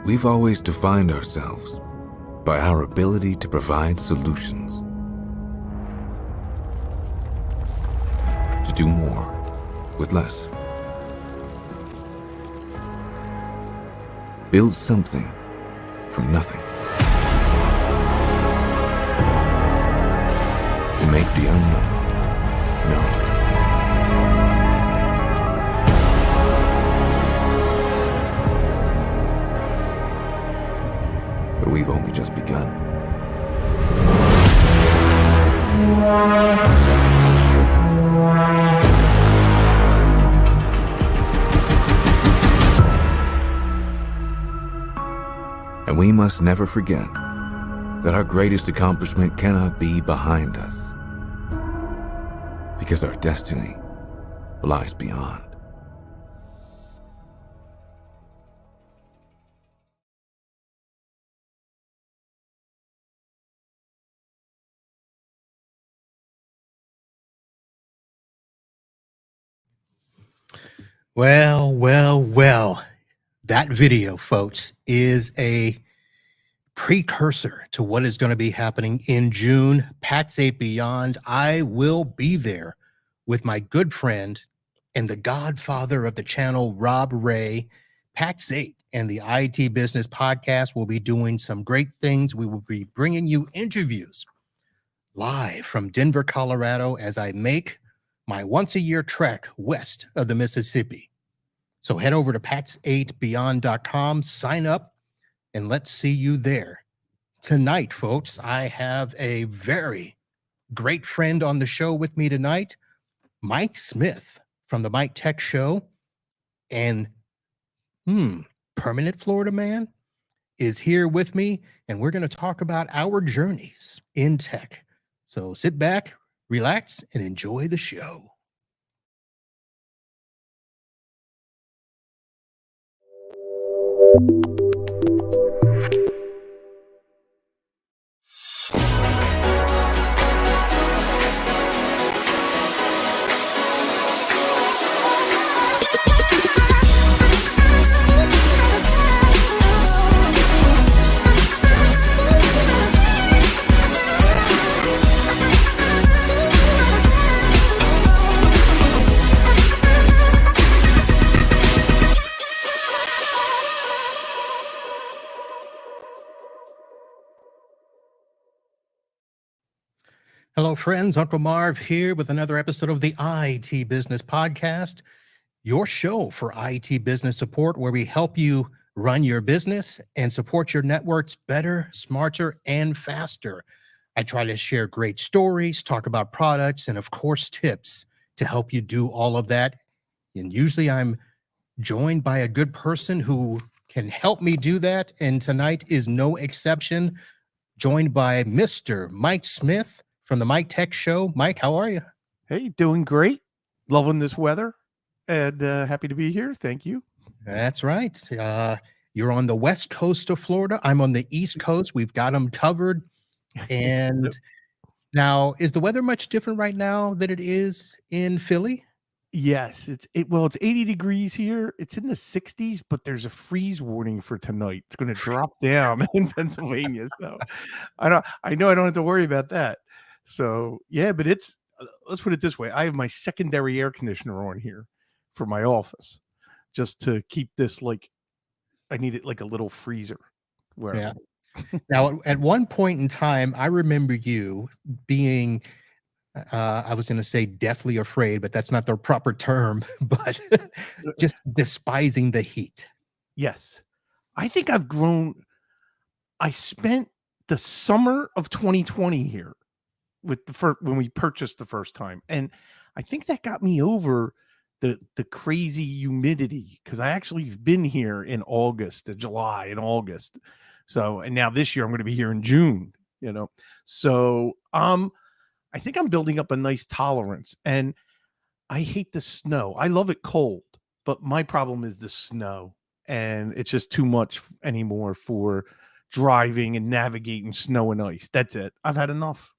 We've always defined ourselves by our ability to provide solutions. To do more with less. Build something from nothing. To make the unknown known. But we've only just begun. And we must never forget that our greatest accomplishment cannot be behind us, because our destiny lies beyond. Well. That video, folks, is a precursor to what is going to be happening in June. PAX 8 Beyond. I will be there with my good friend and the godfather of the channel, Rob Ray. PAX 8 and the IT Business Podcast will be doing some great things. We will be bringing you interviews live from Denver, Colorado, as I make my once-a-year trek west of the Mississippi. So head over to pax8beyond.com, sign up, and let's see you there. Tonight, folks, I have a very great friend on the show with me tonight, Mike Smith from the Mike Tech Show. And Permanent Florida Man is here with me, and we're going to talk about our journeys in tech. So sit back, relax, and enjoy the show. Hello, friends. Uncle Marv here with another episode of the IT Business Podcast, your show for IT business support, where we help you run your business and support your networks better, smarter, and faster. I try to share great stories, talk about products, and of course, tips to help you do all of that. And usually I'm joined by a good person who can help me do that. And tonight is no exception. Joined by Mr. Mike Smith from the Mike Tech Show. Mike, how are you? Hey, doing great. Loving this weather and happy to be here. Thank you. That's right. You're on the west coast of Florida. I'm on the east coast. We've got them covered. And now, is the weather much different right now than it is in Philly? Yes, it's 80 degrees here. It's in the 60s, but there's a freeze warning for tonight. It's going to drop down in Pennsylvania. So I know I don't have to worry about that. So yeah, but it's let's put it this way. I have my secondary air conditioner on here for my office just to keep this I need it like a little freezer. Yeah. Now, at one point in time, I remember you being I was going to say deathly afraid, but that's not the proper term, but just despising the heat. Yes. I think I've grown. I spent the summer of 2020 here with when we purchased the first time. And I think that got me over the crazy humidity, because I actually have been here in July and August. So, and now this year I'm going to be here in June, So, I think I'm building up a nice tolerance, and I hate the snow. I love it cold, but my problem is the snow, and it's just too much anymore for driving and navigating snow and ice. That's it. I've had enough.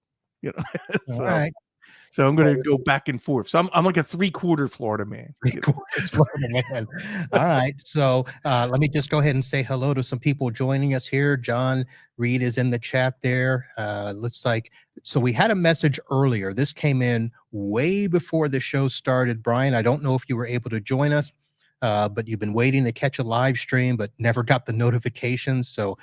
So, all right. So I'm going to go back and forth. So I'm like a 3/4 Florida man. Three-quarters Florida man. All right. So let me just go ahead and say hello to some people joining us here. John Reed is in the chat there. Looks like, so we had a message earlier. This came in way before the show started. Brian, I don't know if you were able to join us, but you've been waiting to catch a live stream, but never got the notifications. So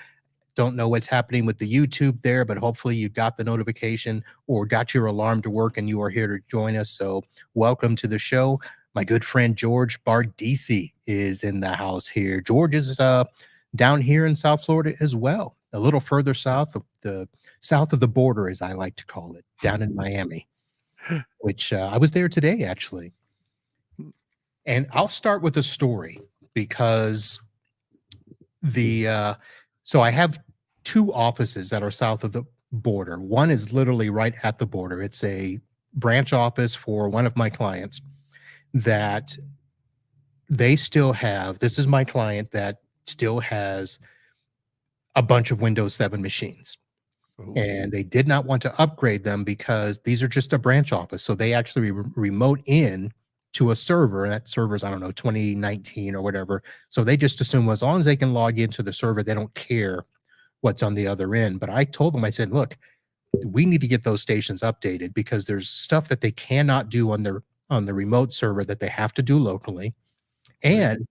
don't know what's happening with the YouTube there, but hopefully you got the notification or got your alarm to work and you are here to join us. So welcome to the show. My good friend George Bardisi is in the house here. George is down here in South Florida as well, a little further south of the border, as I like to call it, down in Miami, which I was there today, actually. And I'll start with a story because so I have two offices that are south of the border. One is literally right at the border. It's a branch office for one of my clients that they still have. This is my client that still has a bunch of Windows 7 machines. Oh. And they did not want to upgrade them because these are just a branch office. So they actually remote in to a server, and that server's, I don't know, 2019 or whatever. So they just assume as long as they can log into the server, they don't care what's on the other end. But I told them, I said, look, we need to get those stations updated because there's stuff that they cannot do on the remote server that they have to do locally. And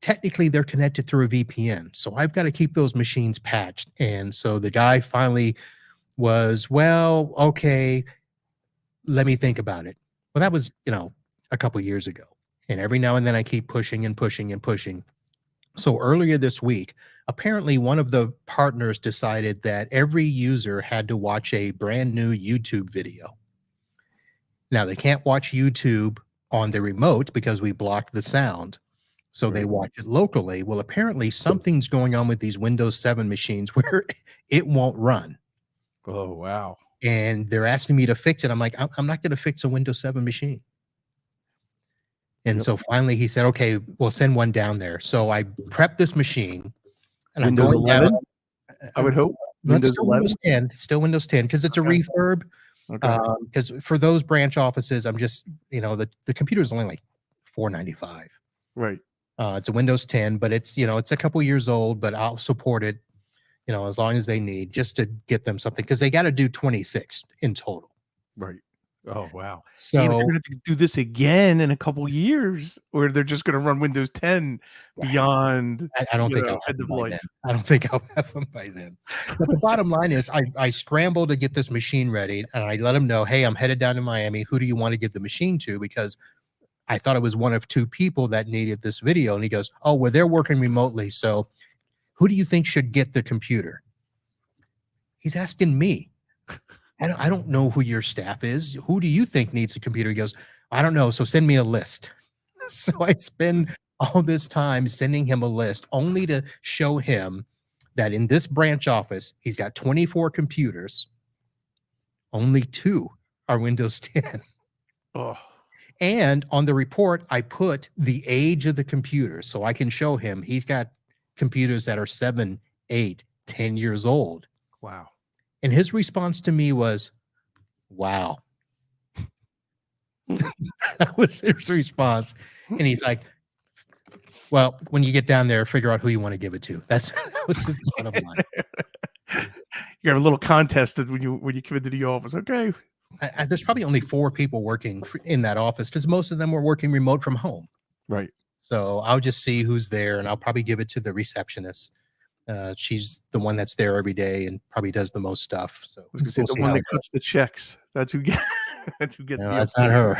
technically they're connected through a VPN. So I've got to keep those machines patched. And so the guy finally was, well, okay, let me think about it. Well, that was, a couple years ago. And every now and then I keep pushing and pushing and pushing. So earlier this week, apparently one of the partners decided that every user had to watch a brand new YouTube video. Now they can't watch YouTube on the remote because we blocked the sound. So they watch it locally. Well, apparently something's going on with these Windows 7 machines where it won't run. Oh, wow. And they're asking me to fix it. I'm like, I'm not going to fix a Windows 7 machine. And so finally he said, okay, we'll send one down there. So I prepped this machine and Windows I'm going 11, down. I would hope. Windows 11? Still Windows 10 because it's a refurb. Okay. Because for those branch offices, I'm just, the computer is only like $495. Right. It's a Windows 10, but it's, it's a couple years old, but I'll support it, as long as they need, just to get them something, because they got to do 26 in total. Right. Oh, wow. So They're going to do this again in a couple years, or they're just going to run Windows 10 beyond. I don't think I'll have them by then. I don't think I'll have them by then. But the bottom line is I scrambled to get this machine ready, and I let him know, hey, I'm headed down to Miami. Who do you want to give the machine to? Because I thought it was one of two people that needed this video. And he goes, oh, well, they're working remotely. So who do you think should get the computer? He's asking me. I don't know who your staff is. Who do you think needs a computer? He goes, I don't know. So send me a list. So I spend all this time sending him a list only to show him that in this branch office, he's got 24 computers. Only 2 are Windows 10. Oh. And on the report, I put the age of the computer so I can show him he's got computers that are 7, 8, 10 years old. Wow. And his response to me was, wow. That was his response. And he's like, well, when you get down there, figure out who you want to give it to. That was his bottom line. You have a little contest when you come into the office. Okay. There's probably only 4 people working in that office because most of them were working remote from home. Right. So I'll just see who's there and I'll probably give it to the receptionist. She's the one that's there every day and probably does the most stuff. So I was gonna say the one that cuts the checks. That's who gets. That's who gets. No, that's not her.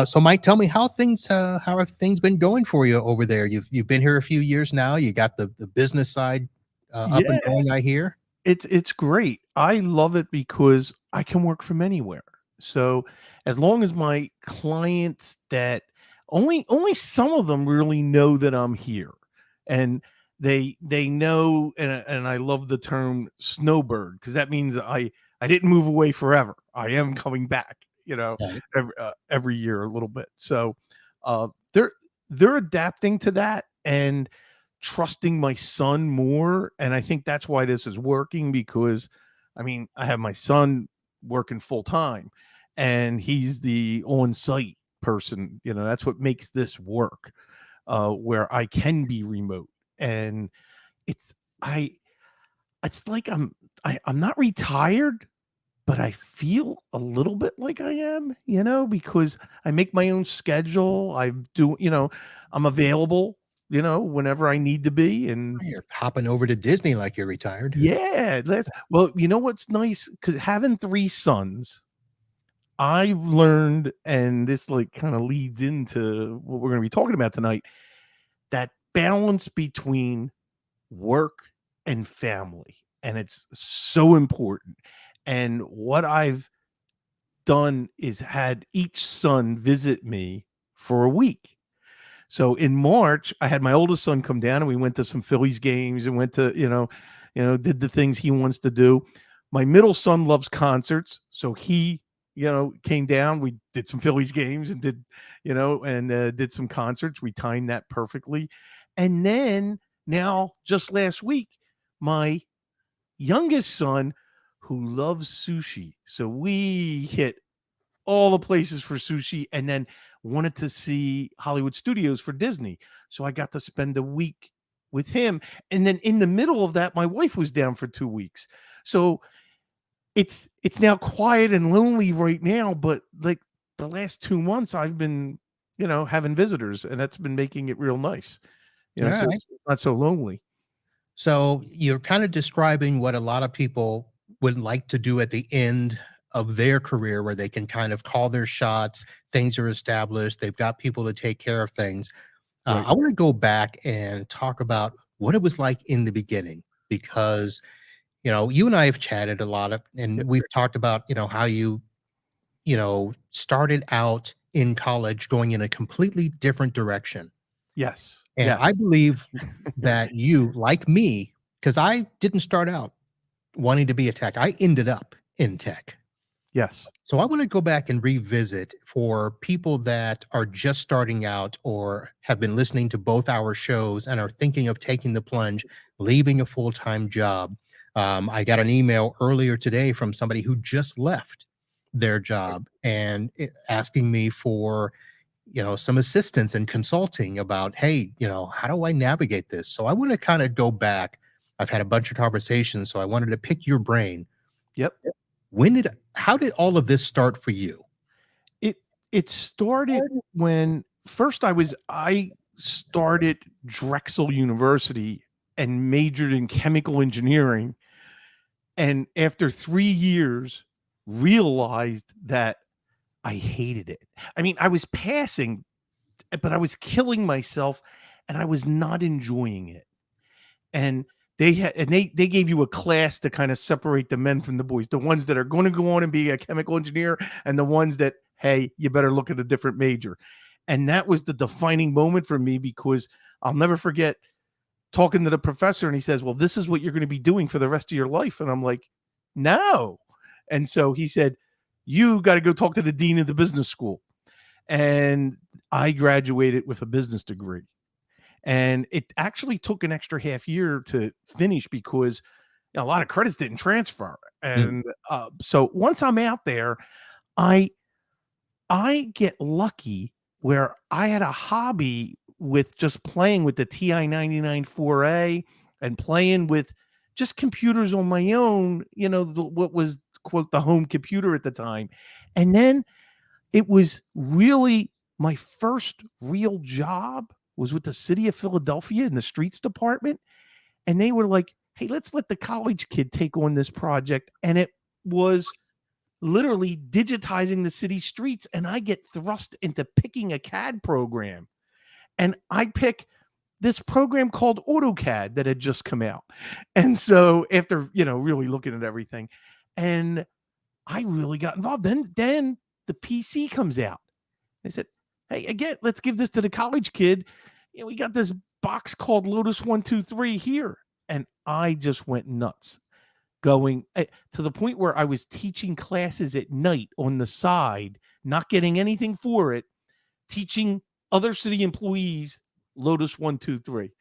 So Mike, tell me how have things been going for you over there? You've been here a few years now. You got the business side up and going, I hear. It's great. I love it because I can work from anywhere. So as long as my clients that only some of them really know that I'm here, and they know, and I love the term snowbird because that means I didn't move away forever. I am coming back, every year a little bit. So they're adapting to that and trusting my son more. And I think that's why this is working because, I mean, I have my son working full time, and he's the on-site person. That's what makes this work, where I can be remote. And it's I it's like I'm not retired, but I feel a little bit like I am, because I make my own schedule. I'm available, whenever I need to be. And You're hopping over to Disney like you're retired. yeah, well, what's nice, because having three sons, I've learned, and this like kind of leads into what we're going to be talking about tonight, that balance between work and family. And it's so important. And what I've done is had each son visit me for a week. So in March, I had my oldest son come down, and we went to some Phillies games and went to, did the things he wants to do. My middle son loves concerts. So he, came down. We did some Phillies games and did some concerts. We timed that perfectly. And then now, just last week, my youngest son, who loves sushi, so we hit all the places for sushi, and then wanted to see Hollywood Studios for Disney. So I got to spend a week with him. And then in the middle of that, my wife was down for 2 weeks. So it's now quiet and lonely right now, but like the last 2 months I've been, having visitors, and that's been making it real nice. So it's not so lonely. So you're kind of describing what a lot of people would like to do at the end of their career, where they can kind of call their shots, things are established, they've got people to take care of things. Right. I want to go back and talk about what it was like in the beginning, because, you and I have chatted a lot and we've talked about, how you started out in college going in a completely different direction. Yes. And yes. I believe that you, like me, because I didn't start out wanting to be a tech, I ended up in tech. Yes. So I want to go back and revisit for people that are just starting out or have been listening to both our shows and are thinking of taking the plunge, leaving a full-time job. I got an email earlier today from somebody who just left their job and asking me for, some assistance and consulting about, hey, how do I navigate this? So I want to kind of go back. I've had a bunch of conversations, so I wanted to pick your brain. Yep. How did all of this start for you? It started when first I started Drexel University and majored in chemical engineering. And after 3 years, realized that I hated it. I mean, I was passing, but I was killing myself, and I was not enjoying it. And they gave you a class to kind of separate the men from the boys, the ones that are going to go on and be a chemical engineer, and the ones that, hey, you better look at a different major. And that was the defining moment for me, because I'll never forget talking to the professor, and he says, well, this is what you're going to be doing for the rest of your life. And I'm like, no. And so he said, you got to go talk to the dean of the business school. And I graduated with a business degree. And it actually took an extra half year to finish, because a lot of credits didn't transfer. And so once I'm out there, I get lucky where I had a hobby with just playing with the TI-99 4A and playing with just computers on my own, what was, quote, the home computer at the time. And then it was really my first real job was with the city of Philadelphia in the streets department. And they were like, hey, let's let the college kid take on this project. And it was literally digitizing the city streets. And I get thrust into picking a CAD program. And I pick this program called AutoCAD that had just come out. And so after, really looking at everything, and I really got involved. Then the PC comes out. I said, hey, again, let's give this to the college kid. We got this box called Lotus 123 here. And I just went nuts, going to the point where I was teaching classes at night on the side, not getting anything for it, teaching other city employees Lotus 123.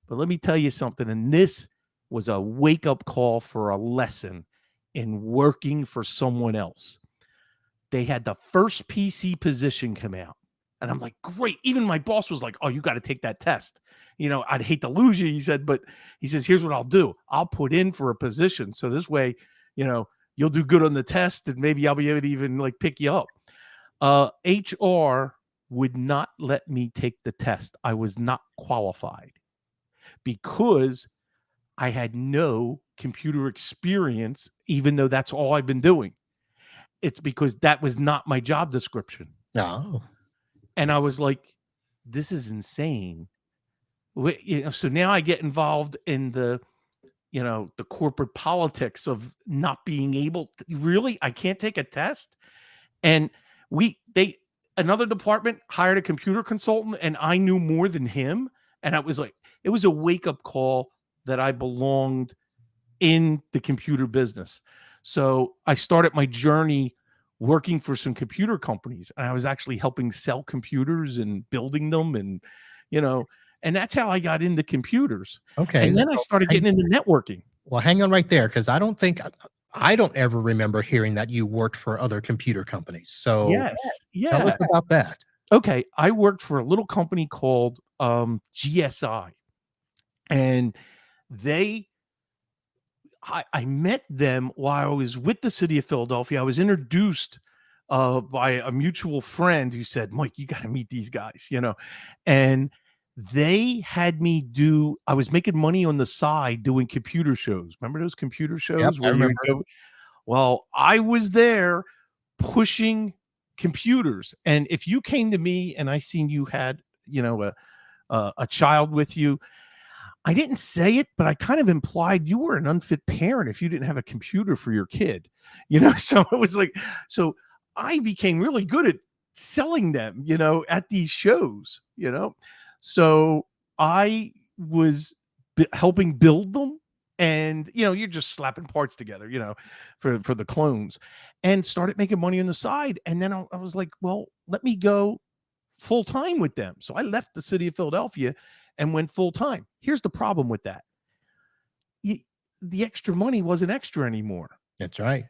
But let me tell you something, and this was a wake-up call for a lesson in working for someone else. They had the first PC position come out. And I'm like, great. Even my boss was like, oh, you got to take that test. You know, I'd hate to lose you. He said, but he says, here's what I'll do. I'll put in for a position. So this way, you know, you'll do good on the test and maybe I'll be able to even like pick you up. HR would not let me take the test. I was not qualified because I had no computer experience, even though that's all I've been doing. It's because that was not my job description. No. And I was like, this is insane. You know, so now I get involved in the, you know, the corporate politics of not being able to, really, I can't take a test. And another department hired a computer consultant and I knew more than him. And I was like, it was a wake-up call that I belonged in the computer business. So I started my journey working for some computer companies, and I was actually helping sell computers and building them, and you know, and that's how I got into computers. Okay. And then I started getting into networking. Well, hang on right there, because I don't ever remember hearing that you worked for other computer companies. So Yes, tell us yeah. about that. Okay, I worked for a little company called GSI, and I met them while I was with the city of Philadelphia. I was introduced by a mutual friend who said, Mike, you got to meet these guys, you know, and they had me I was making money on the side doing computer shows. Remember those computer shows? Yep, I remember. Well, I was there pushing computers. And if you came to me and I seen you had, you know, a child with you, I didn't say it, but I kind of implied you were an unfit parent if you didn't have a computer for your kid, you know? So it was like, so I became really good at selling them, you know, at these shows, you know? So I was helping build them, and, you know, you're just slapping parts together, you know, for the clones, and started making money on the side. And then I was like, well, let me go full time with them. So I left the city of Philadelphia and went full time. Here's the problem with that. The extra money wasn't extra anymore. That's right.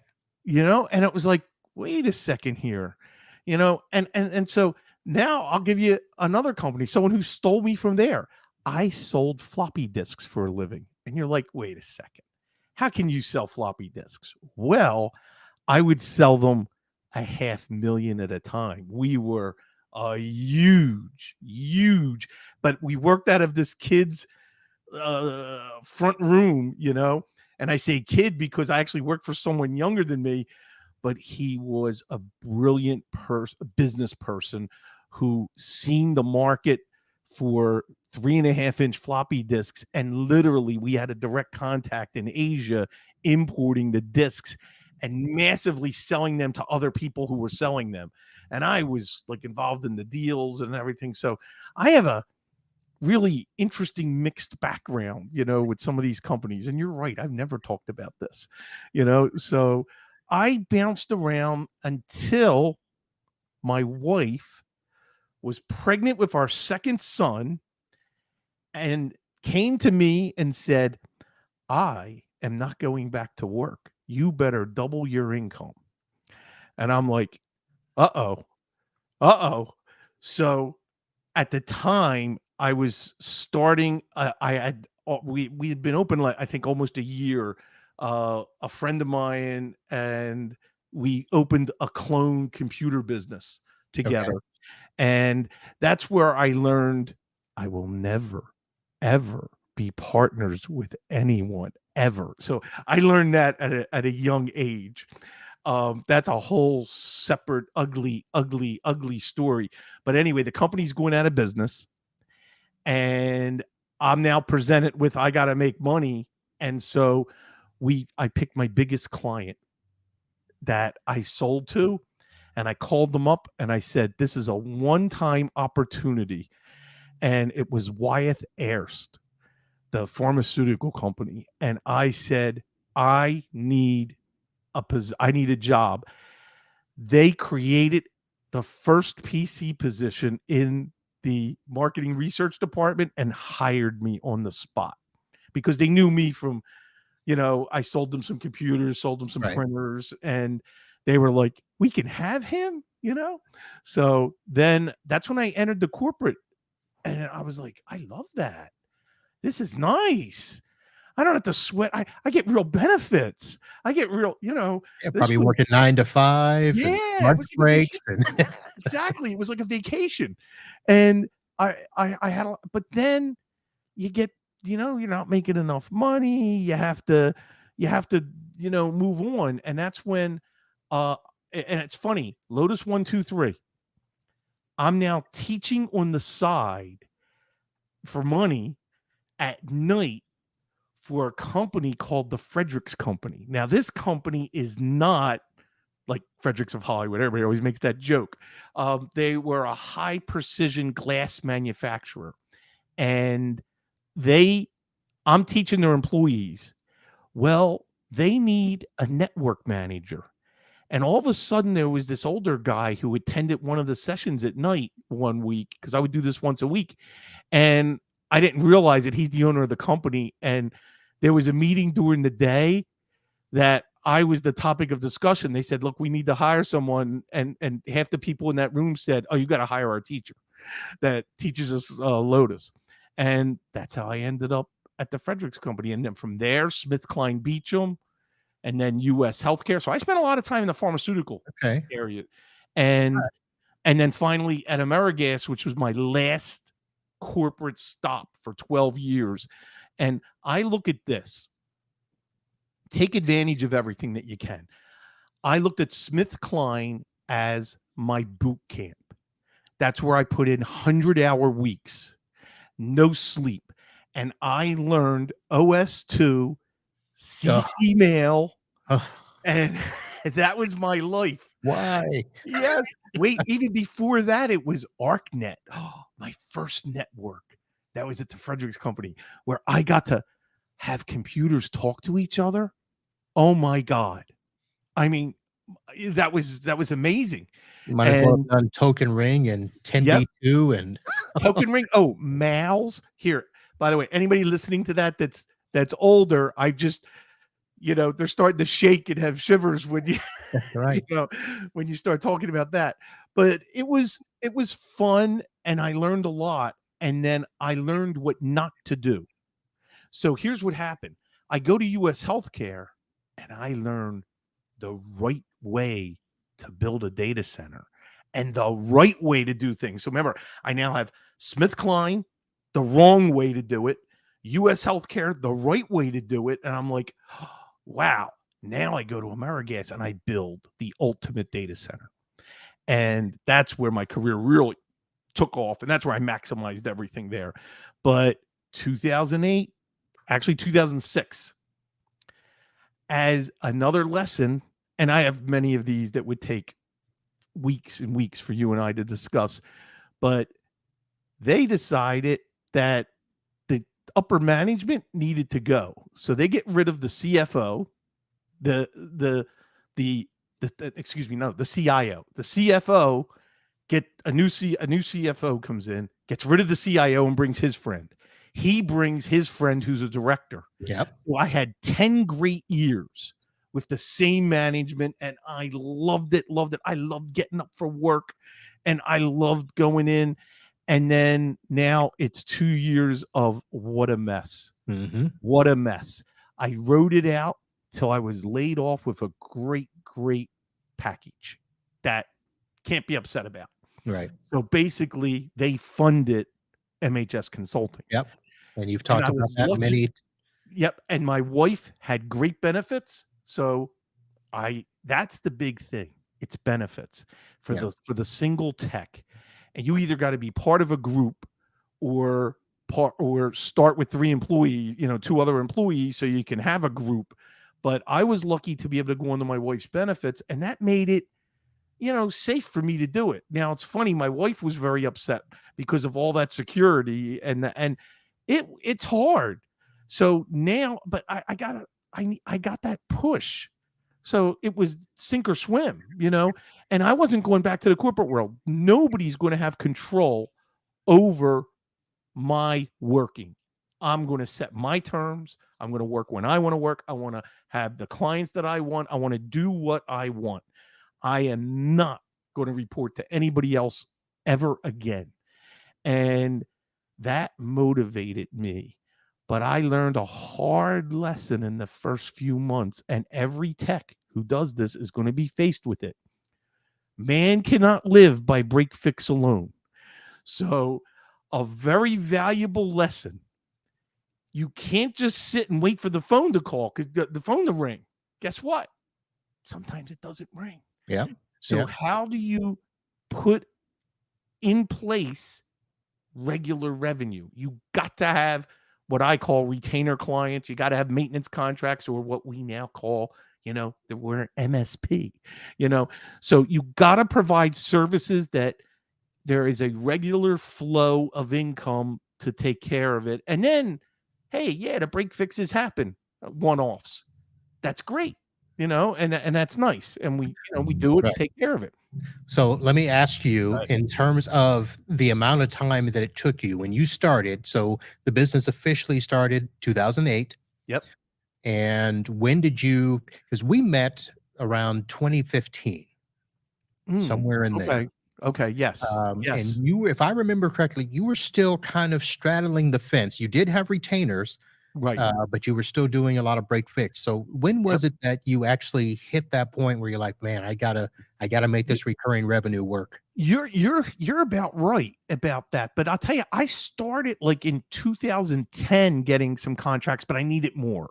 You know, and it was like, wait a second here, you know, and so now I'll give you another company, someone who stole me from there. I sold floppy disks for a living. And you're like, wait a second. How can you sell floppy disks? Well, I would sell them $500,000 at a time. We were a huge, but we worked out of this kid's front room, you know, and I say kid because I actually worked for someone younger than me, but he was a brilliant business person who seen the market for 3.5-inch floppy disks, and literally we had a direct contact in Asia importing the disks and massively selling them to other people who were selling them. And I was like involved in the deals and everything. So I have a really interesting mixed background, you know, with some of these companies. And you're right, I've never talked about this, you know. So I bounced around until my wife was pregnant with our second son and came to me and said, I am not going back to work. You better double your income. And I'm like, uh-oh. So at the time I was starting, we had been open, like, I think almost a year. A friend of mine and we opened a clone computer business together. Okay. And that's where I learned I will never, ever be partners with anyone ever. So I learned that at a young age. That's a whole separate, ugly story. But anyway, the company's going out of business, and I'm now presented with, I got to make money. And so I picked my biggest client that I sold to, and I called them up and I said, this is a one-time opportunity. And it was Wyeth Airst, the pharmaceutical company. And I said, I need a job. They created the first PC position in the marketing research department and hired me on the spot because they knew me from, I sold them some computers, sold them some Right. printers, and they were like, we can have him. So then that's when I entered the corporate, and I was like, I love that. This is nice. I don't have to sweat. I get real benefits. I get real, Yeah, this probably was, working 9 to 5 and yeah, it lunch was like a breaks vacation. and Exactly. It was like a vacation. And I had, but then you get, you're not making enough money. You have to, move on. And that's when, and it's funny, Lotus 123. I'm now teaching on the side for money at night for a company called the Fredericks Company. Now, this company is not like Fredericks of Hollywood. Everybody always makes that joke. They were a high precision glass manufacturer, and I'm teaching their employees. Well, they need a network manager. And all of a sudden, there was this older guy who attended one of the sessions at night one week, because I would do this once a week. And I didn't realize that he's the owner of the company. And there was a meeting during the day that I was the topic of discussion. They said, look, we need to hire someone. And half the people in that room said, oh, you got to hire our teacher that teaches us Lotus. And that's how I ended up at the Fredericks Company. And then from there, SmithKline Beecham, and then US Healthcare. So I spent a lot of time in the pharmaceutical okay. area. And then finally at AmeriGas, which was my last corporate stop for 12 years. And I look at this. Take advantage of everything that you can. I looked at SmithKline as my boot camp. That's where I put in 100-hour weeks, no sleep. And I learned OS2, CC Mail, and that was my life. Why? Yes. Wait, even before that, it was ArcNet. Oh, my first network. That was at the Fredericks Company, where I got to have computers talk to each other. Oh my God. I mean, that was amazing. You might as well have done Token Ring and 10B2 and Token Ring. Oh, Mal's. Here, by the way, anybody listening to that's older, I just, they're starting to shake and have shivers when you, right. when you start talking about that. But it was fun, and I learned a lot, and then I learned what not to do. So here's what happened. I go to US Healthcare, and I learned the right way to build a data center and the right way to do things. So remember, I now have SmithKline, the wrong way to do it, US Healthcare, the right way to do it. And I'm like, oh, wow, now I go to AmeriGas and I build the ultimate data center. And that's where my career really took off. And that's where I maximized everything there. But 2008, actually 2006, as another lesson, and I have many of these that would take weeks and weeks for you and I to discuss, but they decided that the upper management needed to go. So they get rid of the CFO, the CIO. The CFO get a new CFO comes in, gets rid of the CIO and brings his friend. He brings his friend who's a director. Yep. So I had 10 great years with the same management, and I loved it. I loved getting up for work, and I loved going in. And then now it's 2 years of what a mess. Mm-hmm. What a mess. I wrote it out till I was laid off with a great, great package that can't be upset about. Right. So basically, they funded MHS Consulting. Yep. And you've talked about that lucky. many. Yep. And my wife had great benefits. So that's the big thing. It's benefits for the single tech. And you either got to be part of a group or start with 3 employees, 2 other employees, so you can have a group. But I was lucky to be able to go into my wife's benefits, and that made it, safe for me to do it. Now it's funny. My wife was very upset because of all that security, and it's hard. So now, but I got that push. So it was sink or swim, and I wasn't going back to the corporate world. Nobody's going to have control over my working. I'm going to set my terms. I'm going to work when I want to work. I want to have the clients that I want. I want to do what I want. I am not going to report to anybody else ever again. And that motivated me. But I learned a hard lesson in the first few months, and every tech who does this is going to be faced with it. Man cannot live by break fix alone. So, a very valuable lesson. You can't just sit and wait for the phone to call, because the phone to ring. Guess what? Sometimes it doesn't ring. Yeah. So Yeah. how do you put in place regular revenue? You got to have what I call retainer clients. You got to have maintenance contracts, or what we now call, that we're an MSP, so you got to provide services that there is a regular flow of income to take care of it. And then, hey, yeah, the break fixes happen, one-offs. That's great, and that's nice. And we do it and Right. take care of it. So let me ask you, Right. in terms of the amount of time that it took you when you started. So the business officially started 2008. Yep. And when did you, because we met around 2015, somewhere in there. Okay. Okay. Yes. And Yes. you, if I remember correctly, you were still kind of straddling the fence. You did have retainers, Right. but you were still doing a lot of break fix. So when was it that you actually hit that point where you're like, man, I gotta make this recurring revenue work? You're about right about that. But I'll tell you, I started like in 2010 getting some contracts, but I needed more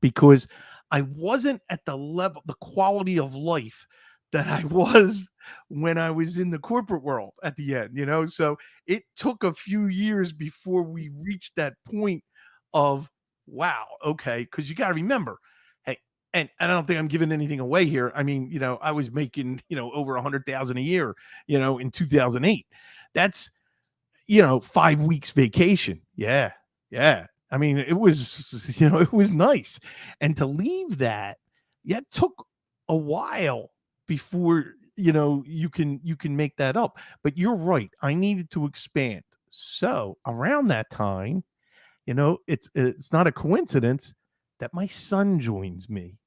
because I wasn't at the level, the quality of life that I was when I was in the corporate world at the end. So it took a few years before we reached that point of, wow, okay, because you got to remember, hey, and I don't think I'm giving anything away here. I mean, I was making, over 100,000 a year, in 2008. That's, 5 weeks vacation. Yeah. Yeah. I mean, it was, it was nice. And to leave that, it took a while before, you can make that up. But you're right. I needed to expand. So around that time, it's not a coincidence that my son joins me.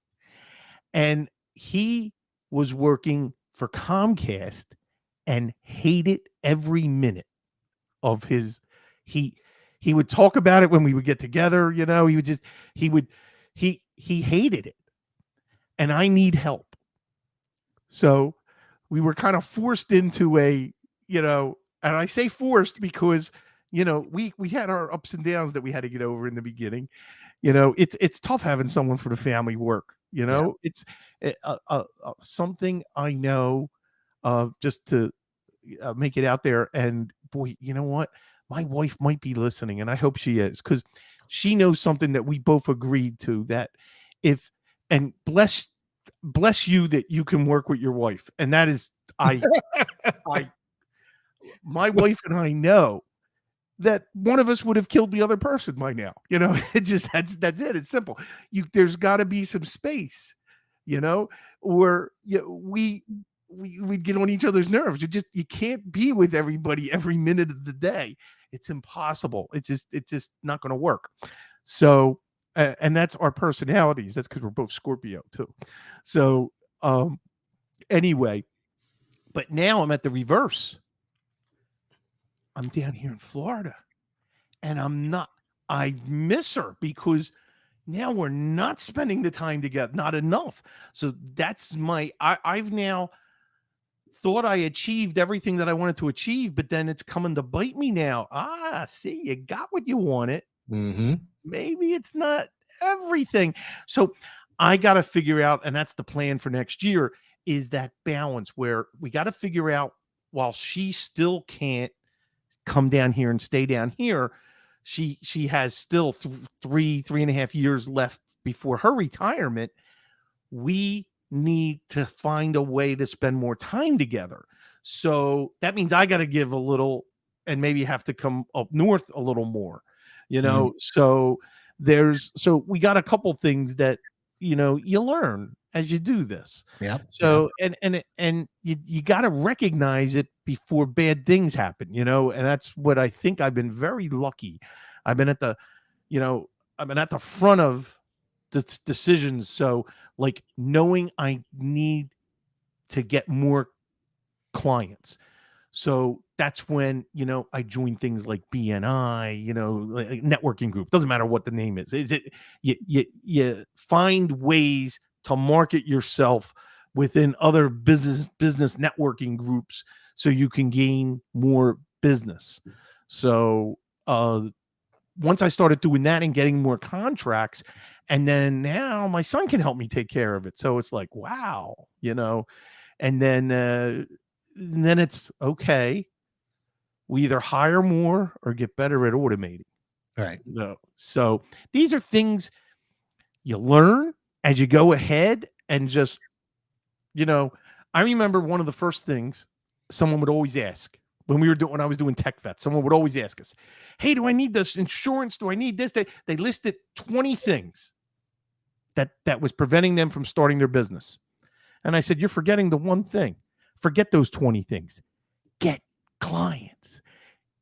And he was working for Comcast and hated every minute of his he would talk about it when we would get together, he would just he hated it. And I need help. So we were kind of forced into and I say forced because we had our ups and downs that we had to get over in the beginning. It's tough having someone for the family work. It's something I know, just to make it out there. And boy, you know what? My wife might be listening, and I hope she is, because she knows something that we both agreed to, that and bless you that you can work with your wife. And that is, my wife and I know that one of us would have killed the other person by now. It just, that's it. It's simple. There's got to be some space, or we'd get on each other's nerves. You can't be with everybody every minute of the day. It's impossible. It's just not going to work. So, and that's our personalities. That's because we're both Scorpio too. So, anyway, but now I'm at the reverse. I'm down here in Florida, and I miss her because now we're not spending the time together, not enough. So that's I've now thought I achieved everything that I wanted to achieve, but then it's coming to bite me now. See, you got what you wanted. Mm-hmm. Maybe it's not everything. So I got to figure out, and that's the plan for next year, is that balance where we got to figure out, while she still can't come down here and stay down here, she has still 3.5 years left before her retirement. We need to find a way to spend more time together. So that means I got to give a little, and maybe have to come up north a little more, So so we got a couple things that, you learn as you do this. Yeah. So, and you got to recognize it before bad things happen, and that's what I think. I've been very lucky. I've been at the I'm at the front of the decisions. So like knowing I need to get more clients. So that's when, I join things like BNI, like networking group. Doesn't matter what the name is. Is it you find ways to market yourself within other business networking groups so you can gain more business. So once I started doing that and getting more contracts, and then now my son can help me take care of it. So it's like, wow, and then it's okay. We either hire more or get better at automating. Right. So these are things you learn as you go ahead, and just, I remember one of the first things someone would always ask when I was doing Tech Vets, someone would always ask us, hey, do I need this insurance? Do I need this? They listed 20 things that was preventing them from starting their business. And I said, you're forgetting the one thing. Forget those 20 things. Get clients,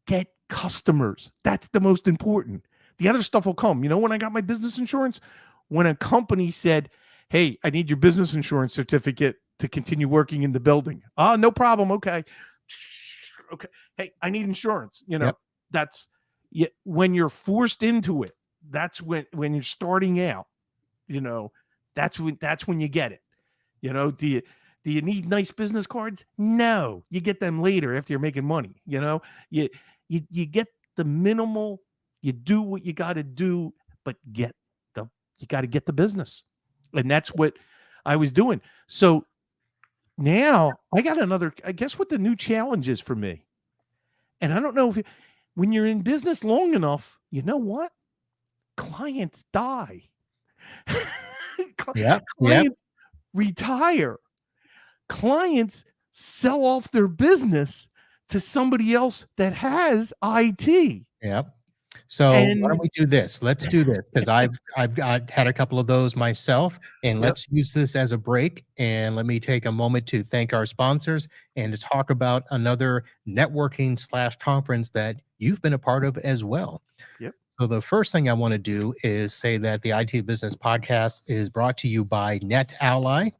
get customers. That's the most important. The other stuff will come. When I got my business insurance, when a company said, hey, I need your business insurance certificate to continue working in the building. No problem. Okay. Okay. Hey, I need insurance. Yep. That's when you're forced into it. That's when you're starting out, that's when you get it. Do you need nice business cards? No, you get them later after you're making money. You get the minimal, you do what you got to do, but you got to get the business. And that's what I was doing. So now I got I guess what the new challenge is for me. And I don't know when you're in business long enough, you know what? Clients die. Clients retire. Clients sell off their business to somebody else that has IT. Yep. So why don't we do this? Let's do this, because I've had a couple of those myself, and let's use this as a break. And let me take a moment to thank our sponsors and to talk about another networking / conference that you've been a part of as well. Yep. So the first thing I want to do is say that the IT Business Podcast is brought to you by NetAlly.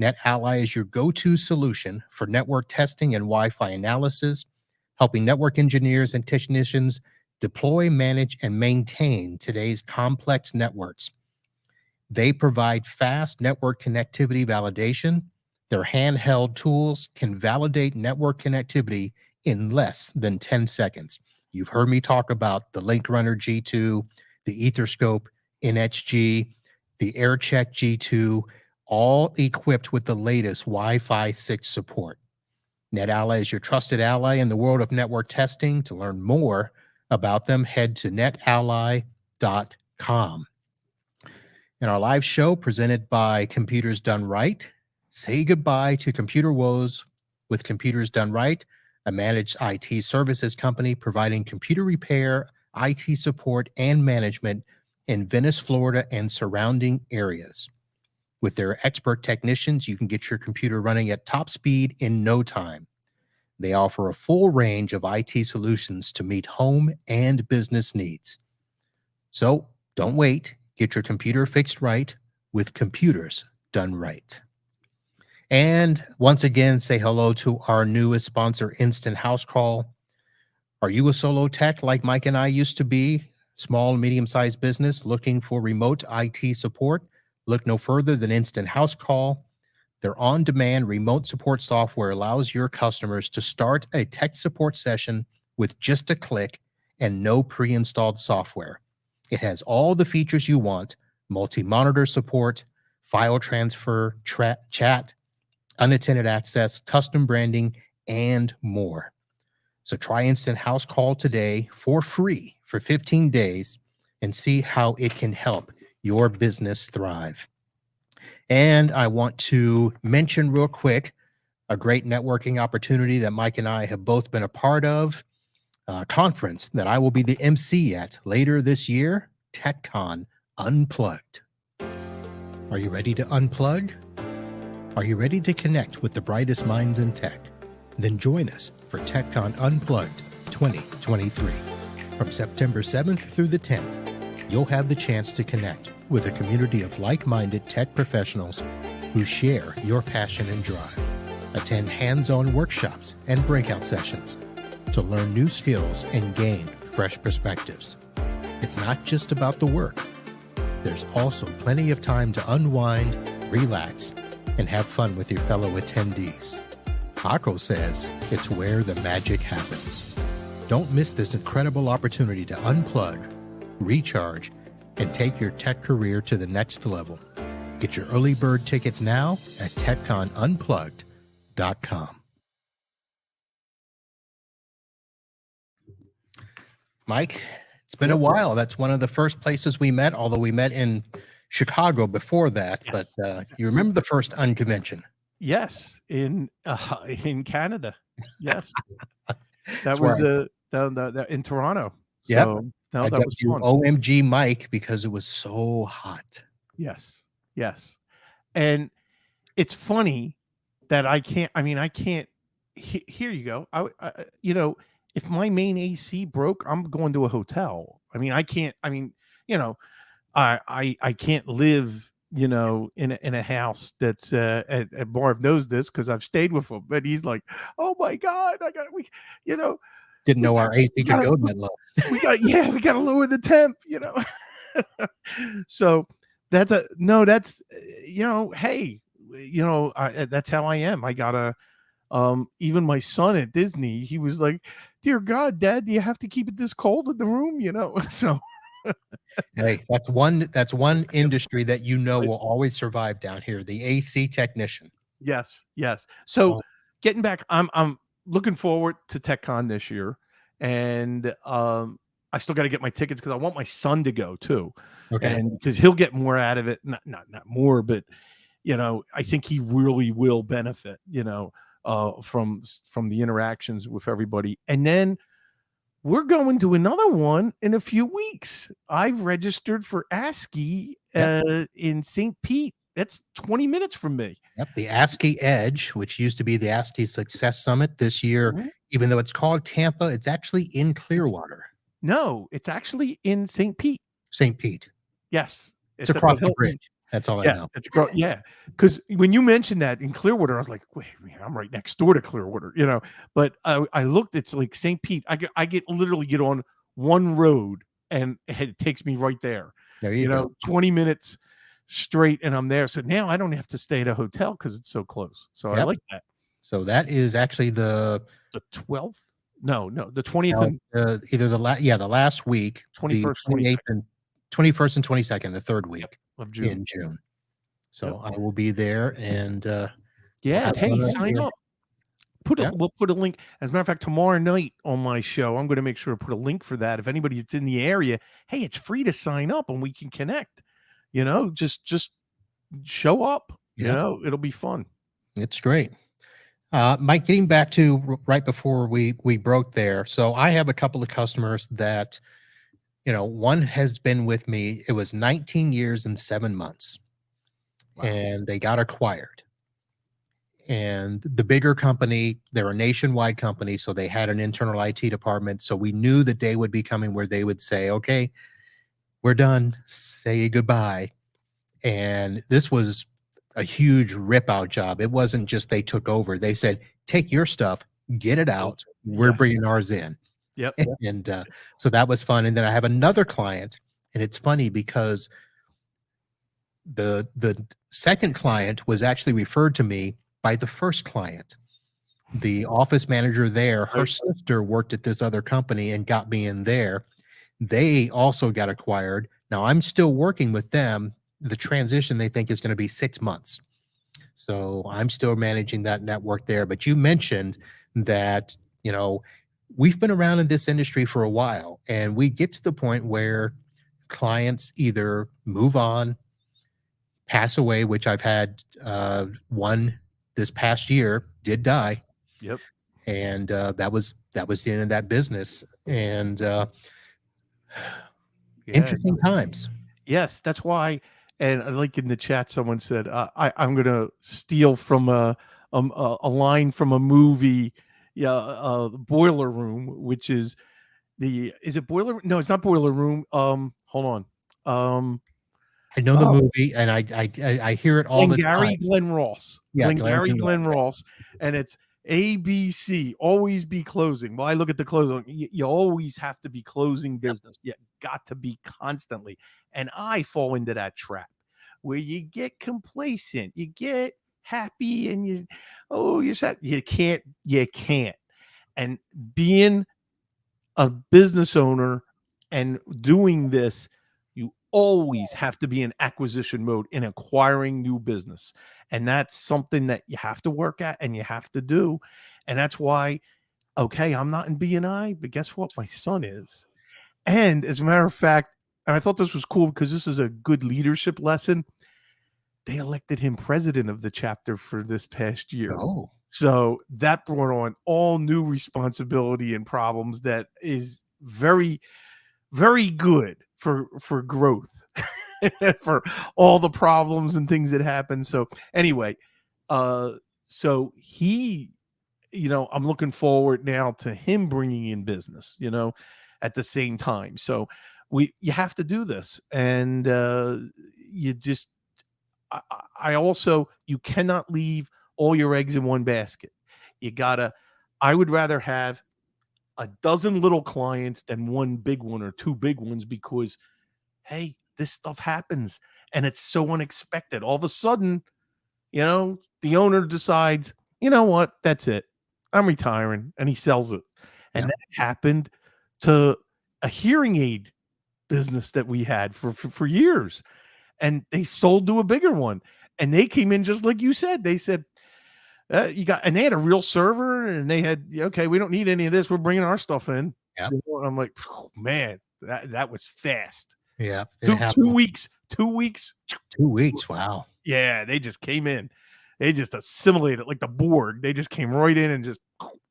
NetAlly is your go-to solution for network testing and Wi-Fi analysis, helping network engineers and technicians deploy, manage, and maintain today's complex networks. They provide fast network connectivity validation. Their handheld tools can validate network connectivity in less than 10 seconds. You've heard me talk about the LinkRunner G2, the Etherscope NHG, the AirCheck G2, all equipped with the latest Wi-Fi 6 support. NetAlly is your trusted ally in the world of network testing. To learn more about them, head to netally.com. In our live show presented by Computers Done Right, say goodbye to computer woes with Computers Done Right, a managed IT services company providing computer repair, IT support, and management in Venice, Florida, and surrounding areas. With their expert technicians, you can get your computer running at top speed in no time. They offer a full range of IT solutions to meet home and business needs. So don't wait. Get your computer fixed right with Computers Done Right. And once again, say hello to our newest sponsor, Instant House Call. Are you a solo tech like Mike and I used to be? Small, medium-sized business looking for remote IT support? Look no further than Instant House Call. Their on-demand remote support software allows your customers to start a tech support session with just a click and no pre-installed software. It has all the features you want: multi-monitor support, file transfer, chat, unattended access, custom branding, and more. So try Instant House Call today for free for 15 days and see how it can help your business thrive. And I want to mention real quick a great networking opportunity that Mike and I have both been a part of, a conference that I will be the MC at later this year, TechCon Unplugged. Are you ready to unplug? Are you ready to connect with the brightest minds in tech? Then join us for TechCon Unplugged 2023 from September 7th through the 10th. you'll have the chance to connect with a community of like-minded tech professionals who share your passion and drive. Attend hands-on workshops and breakout sessions to learn new skills and gain fresh perspectives. It's not just about the work. There's also plenty of time to unwind, relax, and have fun with your fellow attendees. Akko says it's where the magic happens. Don't miss this incredible opportunity to unplug, recharge, and take your tech career to the next level. Get your early bird tickets now at TechConUnplugged.com. Mike, it's been a while. That's one of the first places we met, although we met in Chicago before that. Yes. But you remember the first unconvention? Yes, in Canada. Yes, that That's was right. in Toronto. Yep. So no, I that dubbed was you fun. OMG Mike because it was so hot. Yes, yes, and it's funny that I can't. I mean, I can't. Here you go. You know, if my main AC broke, I'm going to a hotel. I mean, I can't. I mean, you know, I can't live, you know, in a house that's and Marv knows this because I've stayed with him, but he's like, oh my god, you know, Didn't we know got our AC we could got go that low. we got yeah, we got to lower the temp, you know. So that's you know, hey, you know, that's how I am. I gotta even my son at Disney, he was like, dear God, Dad, do you have to keep it this cold in the room, you know? So Hey, that's one industry that you know will always survive down here, the AC technician. yes, yes. So Oh, getting back, I'm looking forward to TechCon this year, and I still got to get my tickets because I want my son to go too, okay. and because he'll get more out of it. Not more, but you know, I think he really will benefit. You know, from the interactions with everybody, and then we're going to another one in a few weeks. I've registered for ASCII Yep. in St. Pete. That's 20 minutes from me. Yep. The ASCII Edge, which used to be the ASCII Success Summit this year, Mhm. even though it's called Tampa, it's actually in Clearwater, No, it's actually in St. Pete. St. Pete. Yes, It's it's at the across the Hilton. bridge. That's all I Yeah, know. yeah. Because when you mentioned that in Clearwater, I was like, "Wait, man, I'm right next door to Clearwater," you know? But I looked, it's like St. Pete. I literally get on one road, and it takes me right there. There you You go. know, 20 minutes straight, and I'm there. So now I don't have to stay at a hotel because it's so close. So I Yep. like that. So that is actually the The 12th? No, the 20th now, and either the last week, the 21st, 28th 22nd. and 21st and 22nd, the third Yep, week of June. in June. Yep. So I will be there and we'll Yeah, have hey, fun up sign there. up. Yeah. We'll put a link. As a matter of fact, tomorrow night on my show, I'm going to make sure to put a link for that. If anybody's in the area, hey, it's free to sign up and we can connect. You know, just show up. You Yeah. know, it'll be fun. It's great. Mike, getting back to right before we broke there. So I have a couple of customers that, you know, one has been with me. It was 19 years and 7 months, Wow. and they got acquired. And the bigger company, they're a nationwide company, so they had an internal IT department. So we knew the day would be coming where they would say, "Okay, we're done. Say goodbye." And this was a huge rip out job. It wasn't just they took over. They said, "Take your stuff, get it out. We're Yes. bringing ours in." Yep. And so that was fun. And then I have another client, and it's funny because the second client was actually referred to me by the first client. The office manager there, her Right. sister worked at this other company and got me in there. They also got acquired. Now I'm still working with them. The transition they think is going to be 6 months. So I'm still managing that network there. But you mentioned that, you know, we've been around in this industry for a while, and we get to the point where clients either move on, pass away, which I've had one this past year did die, Yep. and that was the end of that business. And Yeah. interesting times. Yes, that's why. And like in the chat, someone said, I'm going to steal from a line from a movie, yeah, Boiler Room, which is is it Boiler? No, it's not Boiler Room. Hold on. I know the Oh, movie, and I hear it all the time. Glenn Ross. Yeah, Glengarry Glenn Ross, and it's ABC, always be closing. Well, I look at the closing. You always have to be closing business. You got to be constantly. And I fall into that trap where you get complacent, you get happy, and you said you can't. And being a business owner and doing this, you always have to be in acquisition mode in acquiring new business. And that's something that you have to work at and you have to do. And that's why, okay, I'm not in BNI, but guess what? My son is. And as a matter of fact, and I thought this was cool because this is a good leadership lesson. They elected him president of the chapter for this past year. Oh, So that brought on all new responsibility and problems that is very, very good for growth, for all the problems and things that happen. So anyway, so he, I'm looking forward now to him bringing in business, at the same time. So you have to do this, and you just I also, you cannot leave all your eggs in one basket. You gotta, I would rather have a dozen little clients than one big one or two big ones, because hey, this stuff happens and it's so unexpected. All of a sudden, the owner decides, you know what, that's it, I'm retiring, and he sells it. And yeah. that happened to a hearing aid business that we had for years, and they sold to a bigger one, and they came in just like you said. They said, you got, and they had a real server, and they had, okay, we don't need any of this, we're bringing our stuff in. Yeah. And I'm like, oh, man, that was fast. Yeah. It Two happened. weeks. 2 weeks. Wow. Yeah, they just came in. They just assimilated like the board. They just came right in and just,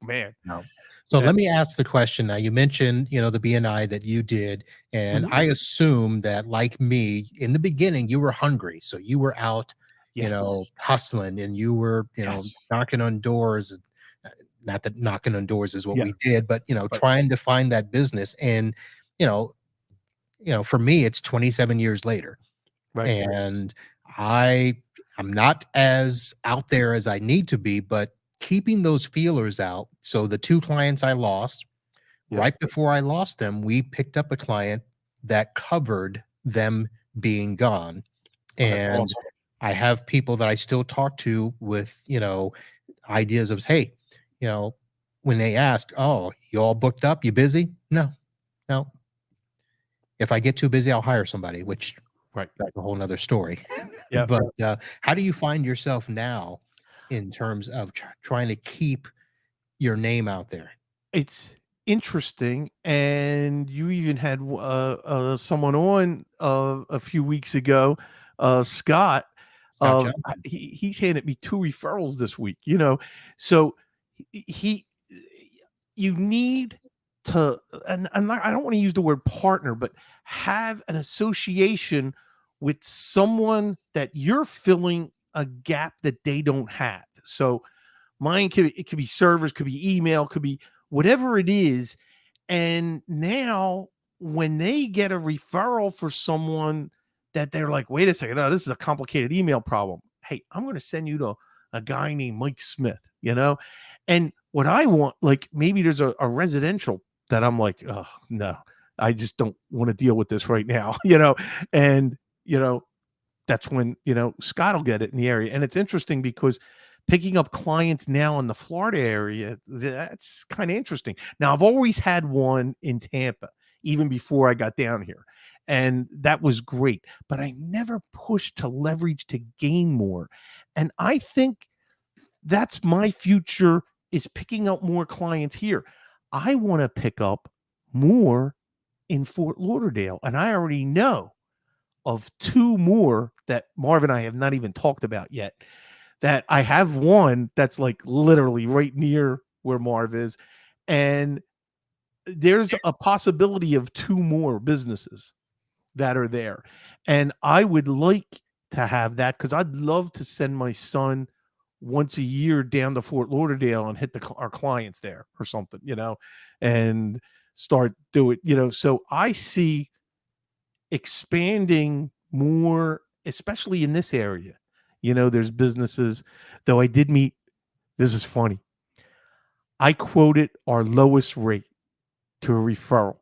man. No. So let me ask the question now. You mentioned, the BNI that you did, and Mhm. I assume that, like me, in the beginning, you were hungry. So you were out, Yes. hustling, and you were, Yes. knocking on doors. Not that knocking on doors is what Yeah. we did, but, Right. trying to find that business. And, for me, it's 27 years later. Right. And I'm not as out there as I need to be, but keeping those feelers out. So the two clients I lost, Yeah. right before I lost them, we picked up a client that covered them being gone. That's And awesome. I have people that I still talk to with, ideas of, hey, when they ask, oh, you all booked up? You busy? No, no. If I get too busy, I'll hire somebody, which Right. that's a whole nother story. Yeah. But how do you find yourself now in terms of trying to keep your name out there? It's interesting. And you even had someone on a few weeks ago, Scott. Scott Johnson. He's handed me 2 referrals this week, so he you need to, and I don't want to use the word partner, but have an association with someone that you're filling a gap that they don't have. So mine it could be servers, could be email, could be whatever it is. And now when they get a referral for someone that they're like, wait a second, this is a complicated email problem. Hey, I'm going to send you to a guy named Mike Smith, And what I want, like maybe there's a residential that I'm like, oh no, I just don't want to deal with this right now, and that's when, Scott will get it in the area. And it's interesting because picking up clients now in the Florida area, that's kind of interesting. Now, I've always had one in Tampa, even before I got down here. And that was great, but I never pushed to leverage to gain more. And I think that's my future, is picking up more clients here. I want to pick up more in Fort Lauderdale. And I already know of 2 more that Marv and I have not even talked about yet. That I have one that's like literally right near where Marv is. And there's a possibility of 2 more businesses that are there. And I would like to have that, because I'd love to send my son once a year down to Fort Lauderdale and hit our clients there or something, and start do it, So I see expanding more, especially in this area. There's businesses, though I did meet, this is funny. I quoted our lowest rate to a referral.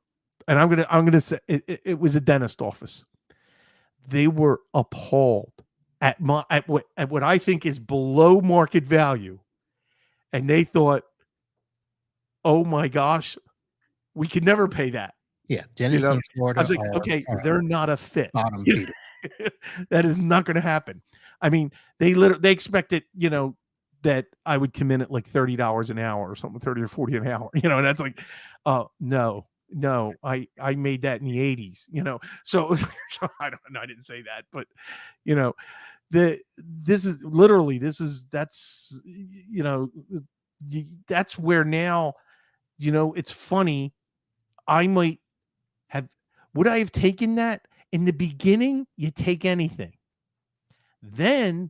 And I'm gonna say it was a dentist office. They were appalled at what I think is below market value. And they thought, oh my gosh, we could never pay that. Yeah, dentists in I Florida was like, okay, are they're not a fit. bottom feeders. That is not going to happen. I mean, they expected, that I would come in at like $30 an hour or something, 30 or 40 an hour, and that's like, no, I made that in the 80s, so, so I don't know. I didn't say that, but that's where now, it's funny. I might would I have taken that in the beginning? You take anything. Then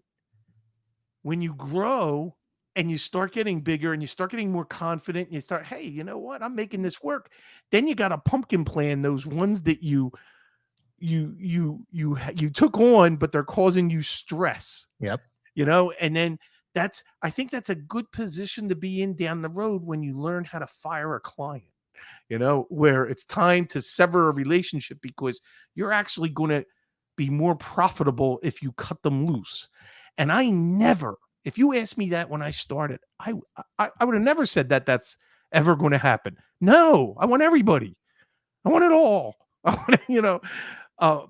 when you grow and you start getting bigger and you start getting more confident, and you start, hey, you know what? I'm making this work. Then you got a pumpkin plan, those ones that you took on, but they're causing you stress. Yep. And then I think that's a good position to be in down the road when you learn how to fire a client. Where it's time to sever a relationship because you're actually going to be more profitable if you cut them loose. And I never, if you asked me that when I started, I would have never said that that's ever going to happen. No, I want everybody. I want it all. I want,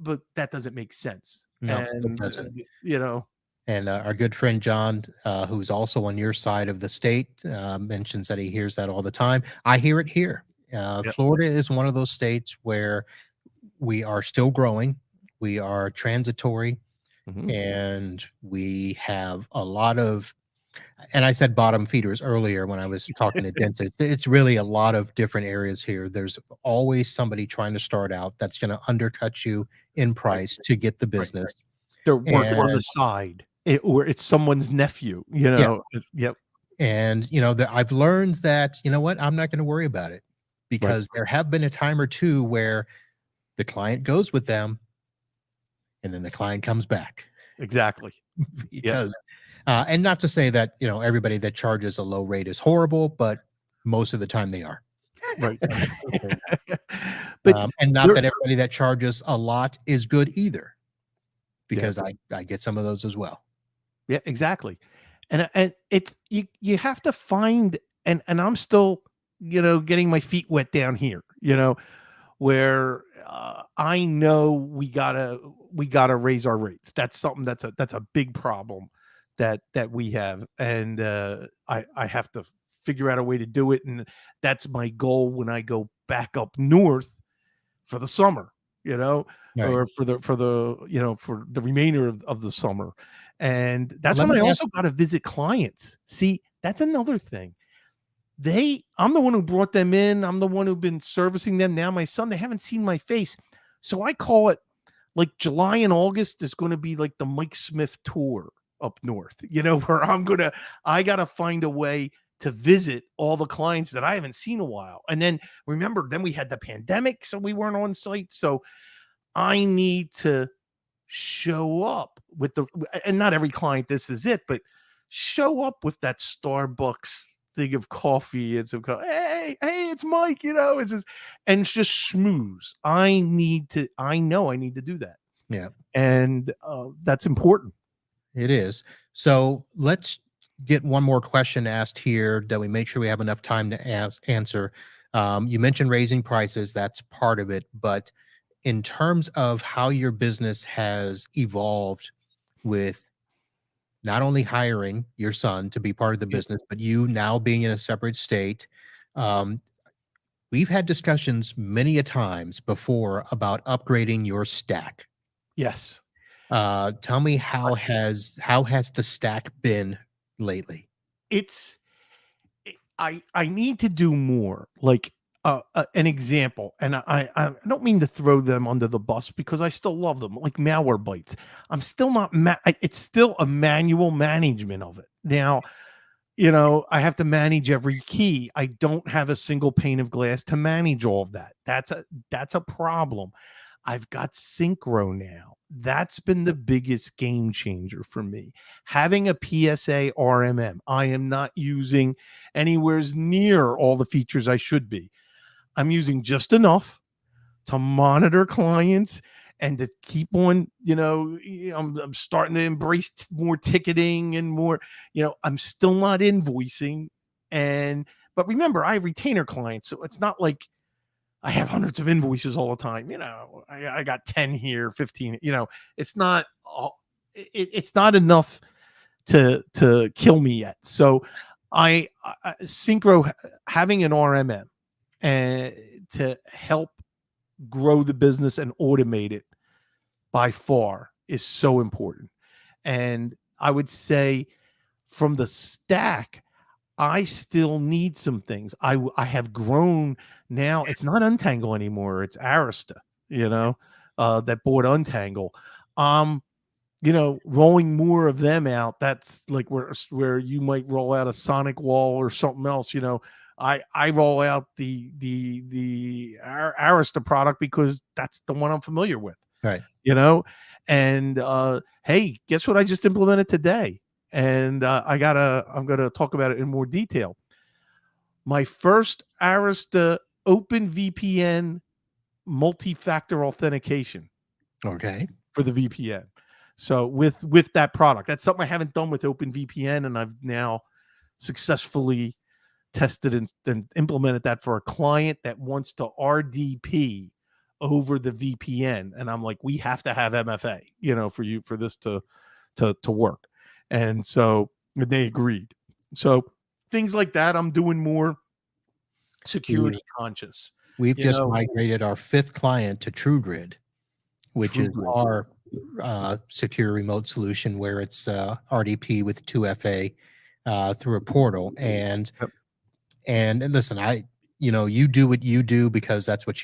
but that doesn't make sense. No, And, it doesn't. And our good friend John, who's also on your side of the state, mentions that he hears that all the time. I hear it here. Yep. Florida is one of those states where we are still growing. We are transitory, and we have a lot of, and I said bottom feeders earlier when I was talking to dentists. It's really a lot of different areas here. There's always somebody trying to start out that's going to undercut you in price to get the business. They're working on the side, or it's someone's nephew, Yep. And, I've learned that, I'm not going to worry about it, because there have been a time or two where the client goes with them and then the client comes back. Exactly. Because, and not to say that, everybody that charges a low rate is horrible, but most of the time they are. Right. But and not that everybody that charges a lot is good either, because I get some of those as well. Yeah, exactly. And it's, you have to find, and I'm still, getting my feet wet down here, where I know we gotta raise our rates. That's something that's a big problem that we have. And I have to figure out a way to do it. And that's my goal when I go back up north for the summer, Right. or for the remainder of the summer. And that's Let when I me also got to visit clients. See, that's another thing. I'm the one who brought them in. I'm the one who's been servicing them. Now my son, they haven't seen my face. So I call it like July and August is going to be like the Mike Smith tour up north, where I got to find a way to visit all the clients that I haven't seen a while. And then remember, then we had the pandemic, so we weren't on site. So I need to show up with and not every client, this is it, but show up with that Starbucks thing of coffee and some hey, it's Mike, it's just, and it's just schmooze. I know I need to do that. Yeah. And that's important. It is. So let's get one more question asked here that we make sure we have enough time to answer. You mentioned raising prices. That's part of it. But in terms of how your business has evolved with not only hiring your son to be part of the business, but you now being in a separate state, we've had discussions many a times before about upgrading your stack. Yes. Tell me, how has the stack been lately? I need to do more. Like an example, and I don't mean to throw them under the bus because I still love them, like Malwarebytes. I'm still not it's still a manual management of it. Now, I have to manage every key. I don't have a single pane of glass to manage all of that. That's a problem. I've got Synchro now. That's been the biggest game changer for me. Having a PSA RMM, I am not using anywhere near all the features I should be. I'm using just enough to monitor clients and to keep on, I'm starting to embrace more ticketing and more, I'm still not invoicing. But remember, I have retainer clients, so it's not like I have hundreds of invoices all the time. I got 10 here, 15, it's not, it's not enough to kill me yet. So I Synchro having an RMM and to help grow the business and automate it by far is so important. And I would say from the stack, I still need some things. I have grown now. It's not Untangle anymore. It's Arista, that bought Untangle. Rolling more of them out. That's like where you might roll out a Sonic Wall or something else. I roll out the Arista product because that's the one I'm familiar with. Right. And hey, guess what I just implemented today? And I'm gonna talk about it in more detail. My first Arista OpenVPN multi-factor authentication. Okay. For the VPN. So with that product, that's something I haven't done with OpenVPN, and I've now successfully tested and implemented that for a client that wants to RDP over the VPN. And I'm like, we have to have MFA, for this to work. And so they agreed. So things like that, I'm doing more security conscious. We've just migrated our 5th client to TrueGrid, which is our secure remote solution where it's RDP with 2FA through a portal. And listen, you do what you do because that's what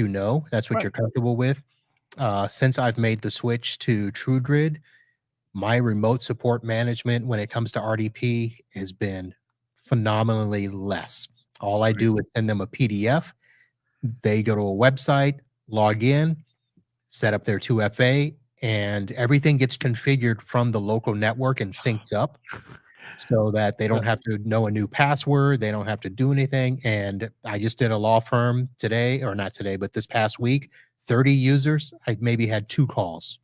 that's what you're comfortable with. Since I've made the switch to TrueGrid, my remote support management when it comes to RDP has been phenomenally less. All I do is send them a PDF. They go to a website, log in, set up their 2FA, and everything gets configured from the local network and syncs up so that they don't have to know a new password. They don't have to do anything. And I just did a law firm today, or not today, but this past week, 30 users. I maybe had 2 calls.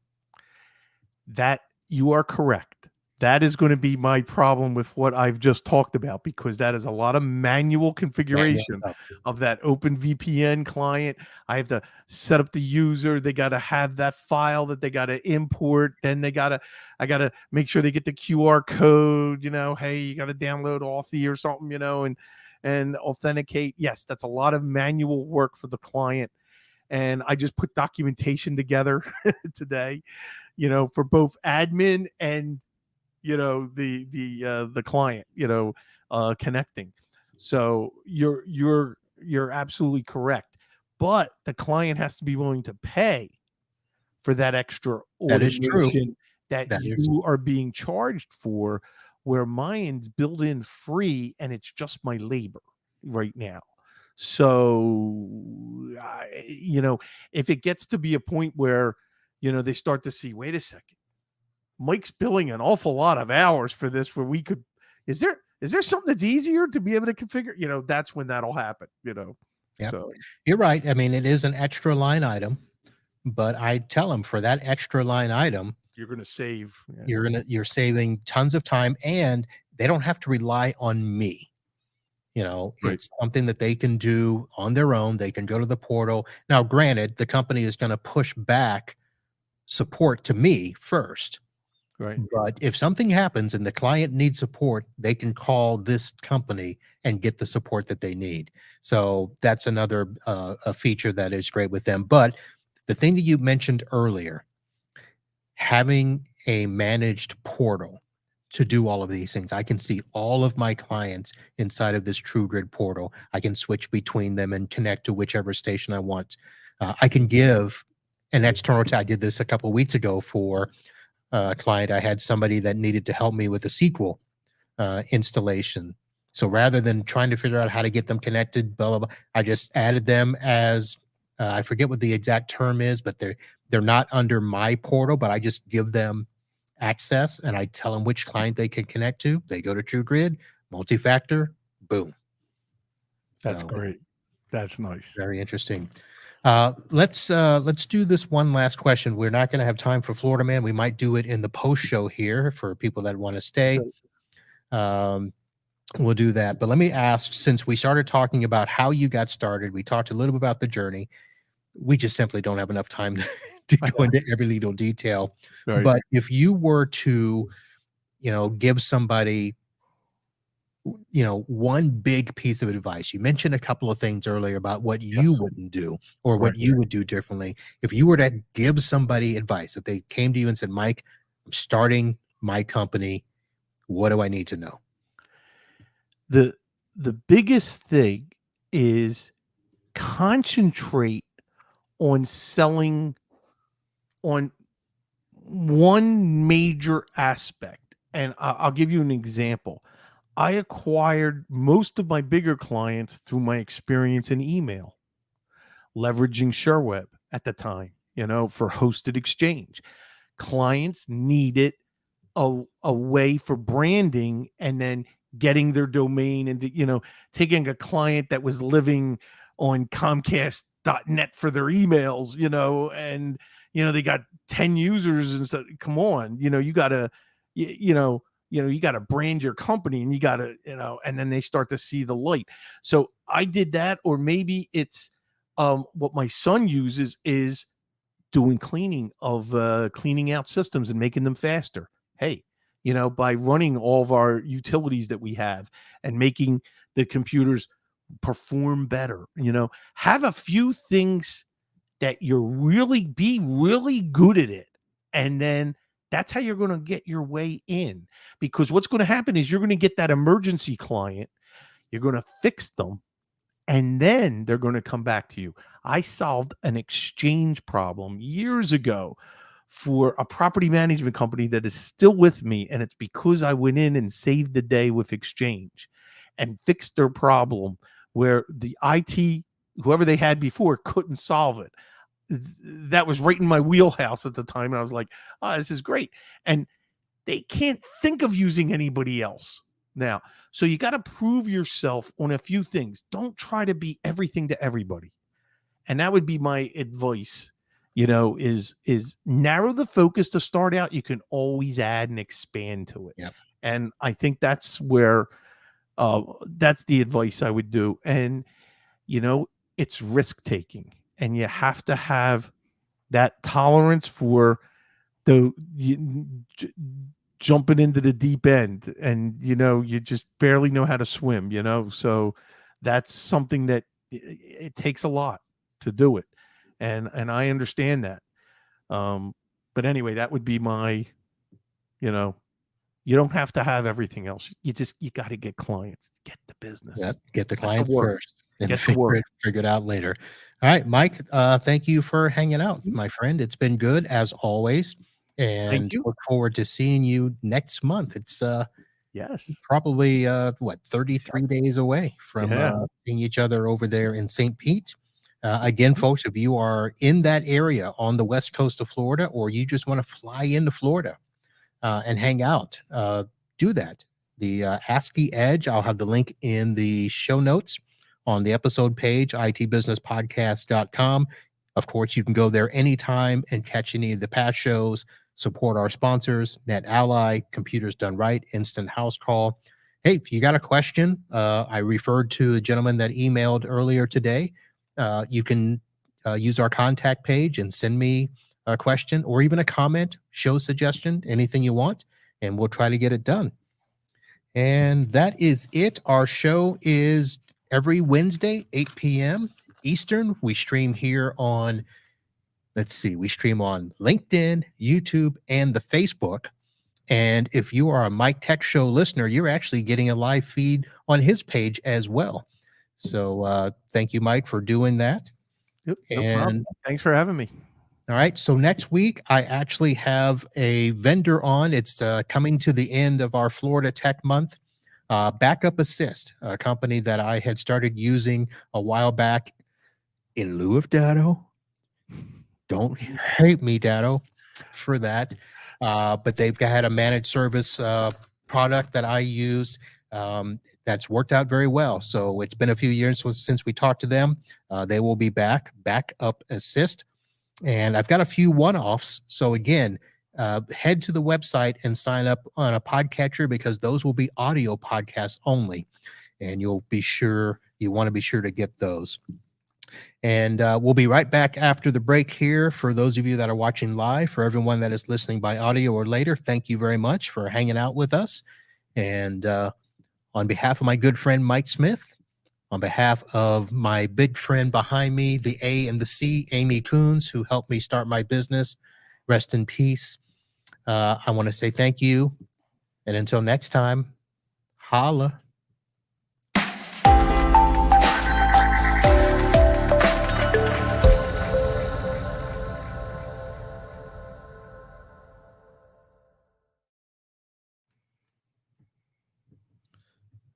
That you are correct. That is going to be my problem with what I've just talked about, because that is a lot of manual configuration of that OpenVPN client. I have to set up the user. They got to have that file that they got to import. Then I got to make sure they get the QR code, hey, you got to download Authy or something, and authenticate. Yes, that's a lot of manual work for the client. And I just put documentation together today, for both admin and the client, connecting. So you're absolutely correct, but the client has to be willing to pay for that extra automation that you are being charged for, where mine's built in free and it's just my labor right now. So if it gets to be a point where they start to see, wait a second, Mike's billing an awful lot of hours for this, where we could, is there something that's easier to be able to configure? That's when that'll happen, Yeah, so you're right. I mean, it is an extra line item, but I tell them for that extra line item, you're going to save, you're saving tons of time, and they don't have to rely on me. It's something that they can do on their own. They can go to the portal. Now, granted, the company is going to push back support to me first. Right. But if something happens and the client needs support, they can call this company and get the support that they need. So that's another a feature that is great with them. But the thing that you mentioned earlier, having a managed portal to do all of these things. I can see all of my clients inside of this TrueGrid portal. I can switch between them and connect to whichever station I want. I can give an external, I did this a couple of weeks ago for client. I had somebody that needed to help me with a SQL installation. So rather than trying to figure out how to get them connected, blah, blah, blah, I just added them as I forget what the exact term is, but they're not under my portal, but I just give them access and I tell them which client they can connect to. They go to TrueGrid, multi-factor, boom. That's So, great. That's nice. very interesting. Let's do this one last question. We're not going to have time for Florida Man. We might do it in the post show here for people that want to stay. We'll do that. But let me ask, since we started talking about how you got started, we talked a little bit about the journey. We just simply don't have enough time to go into every little detail. Right. But if you were to, give somebody, one big piece of advice, you mentioned a couple of things earlier about what you Yes. wouldn't do or what Right. you would do differently. If you were to give somebody advice, if they came to you and said, Mike, I'm starting my company, what do I need to know? The biggest thing is concentrate on selling on one major aspect. And I'll give you an example. I acquired most of my bigger clients through my experience in email, leveraging ShareWeb at the time, for hosted exchange. Clients needed a way for branding and then getting their domain and, taking a client that was living on Comcast.net for their emails, and, they got 10 users and stuff. Come on, you gotta, you gotta brand your company and you gotta, and then they start to see the light. So I did that, or maybe it's what my son uses is doing cleaning out systems and making them faster. Hey, by running all of our utilities that we have and making the computers perform better, have a few things that be really good at it. And then that's how you're going to get your way in, because what's going to happen is you're going to get that emergency client. You're going to fix them. And then they're going to come back to you. I solved an exchange problem years ago for a property management company that is still with me. And it's because I went in and saved the day with exchange and fixed their problem where the IT, whoever they had before, couldn't solve it. That was right in my wheelhouse at the time. And I was like, oh, this is great. And they can't think of using anybody else now. So you got to prove yourself on a few things. Don't try to be everything to everybody. And that would be my advice, is narrow the focus to start out. You can always add and expand to it. Yep. And I think that's where, that's the advice I would do. And, it's risk taking, and you have to have that tolerance for jumping into the deep end, and you just barely know how to swim, so that's something that it takes a lot to do it, and I understand that. But anyway, that would be my, you don't have to have everything else. You got to get clients, get the business. Yep. Get the clients work. first and Get to work. figure it out later. All right, Mike, thank you for hanging out, my friend. It's been good as always. And you. look forward to seeing you next month. It's Yes. probably 33 days away from Yeah. seeing each other over there in St. Pete. Again, folks, if you are in that area on the west coast of Florida, or you just want to fly into Florida and hang out, do that. The ASCII Edge, I'll have the link in the show notes on the episode page, itbusinesspodcast.com. Of course, you can go there anytime and catch any of the past shows, support our sponsors, NetAlly, Computers Done Right, Instant House Call. Hey, if you got a question, I referred to the gentleman that emailed earlier today. You can use our contact page and send me a question or even a comment, show suggestion, anything you want, and we'll try to get it done. And that is it. Our show is every Wednesday, 8 p.m. Eastern. We stream here on, we stream on LinkedIn, YouTube, and the Facebook. And if you are a Mike Tech Show listener, you're actually getting a live feed on his page as well. So thank you, Mike, for doing that. Yep, no problem. Thanks for having me. All right. So next week, I actually have a vendor on. It's coming to the end of our Florida Tech Month. Backup Assist, a company that I had started using a while back in lieu of Datto. Don't hate me, Datto, for that. But they've had a managed service product that I use that's worked out very well. So it's been a few years since we talked to them. They will be back, Backup Assist. And I've got a few one-offs. So again, head to the website and sign up on a podcatcher because those will be audio podcasts only. And you want to be sure to get those. And we'll be right back after the break here. For those of you that are watching live, for everyone that is listening by audio or later, thank you very much for hanging out with us. And on behalf of my good friend Mike Smith, on behalf of my big friend behind me, the A and the C, Amy Coons, who helped me start my business, rest in peace. I want to say thank you. And until next time, holla.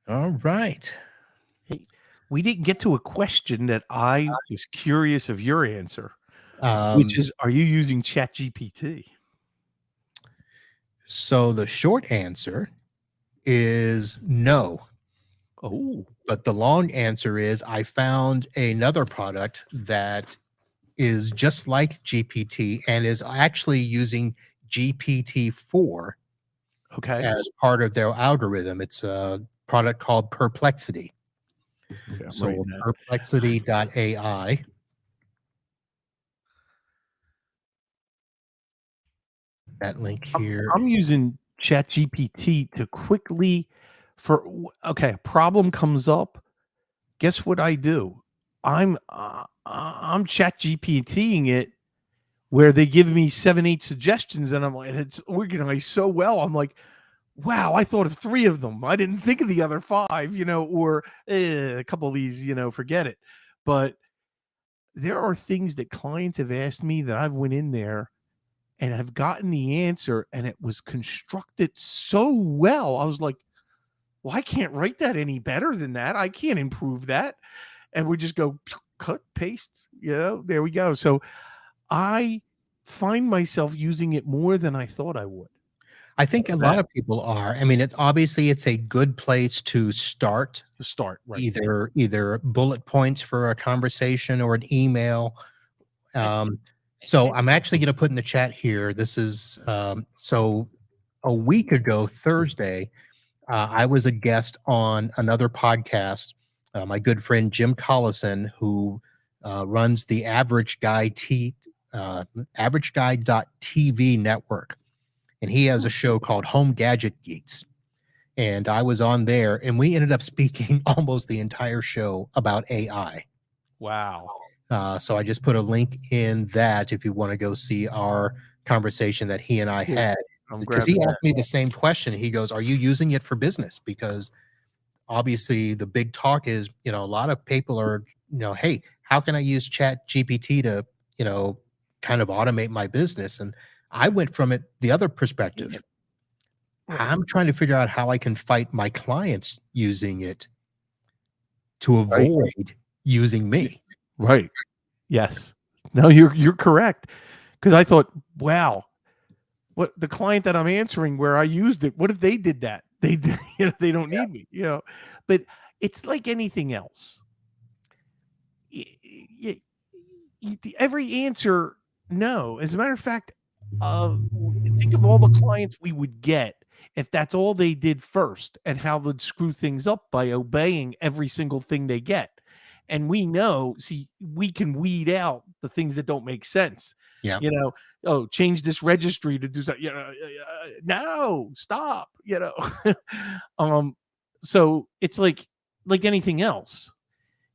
All right. Hey, we didn't get to a question that I was curious of your answer, which is, are you using ChatGPT? So the short answer is no. Oh, but the long answer is I found another product that is just like GPT and is actually using GPT-4 okay. as part of their algorithm. It's a product called Perplexity. Okay, I'm So writing that. perplexity.ai. That link here. I'm using ChatGPT to quickly a problem comes up. Guess what I do? I'm ChatGPTing it where they give me 7-8 suggestions, and I'm like, it's organized so well. I'm like, wow, I thought of 3 of them. I didn't think of the other 5, or a couple of these, forget it. But there are things that clients have asked me that I've went in there and have gotten the answer, and it was constructed so well. I was like, well, I can't write that any better than that. I can't improve that. And we just go cut, paste, there we go. So I find myself using it more than I thought I would. I think a lot of people are. I mean, it's a good place to start. Right? Either bullet points for a conversation or an email. So I'm actually going to put in the chat here. This is so a week ago, Thursday, I was a guest on another podcast. My good friend Jim Collison, who runs the AverageGuy.tv network. And he has a show called Home Gadget Geeks. And I was on there, and we ended up speaking almost the entire show about AI. Wow. So I just put a link in that if you want to go see our conversation that he and I had. Because he asked me the same question. He goes, are you using it for business? Because obviously the big talk is, a lot of people are, hey, how can I use Chat GPT to, kind of automate my business? And I went from the other perspective. I'm trying to figure out how I can fight my clients using it to avoid using me. Right. Yes. No, you're correct. Because I thought, wow, what the client that I'm answering where I used it, what if they did that? They they don't need me, But it's like anything else. Every answer, no. As a matter of fact, think of all the clients we would get if that's all they did first, and how they'd screw things up by obeying every single thing they get. And we know, we can weed out the things that don't make sense. Yeah. Change this registry to do something. No, stop. So it's like anything else.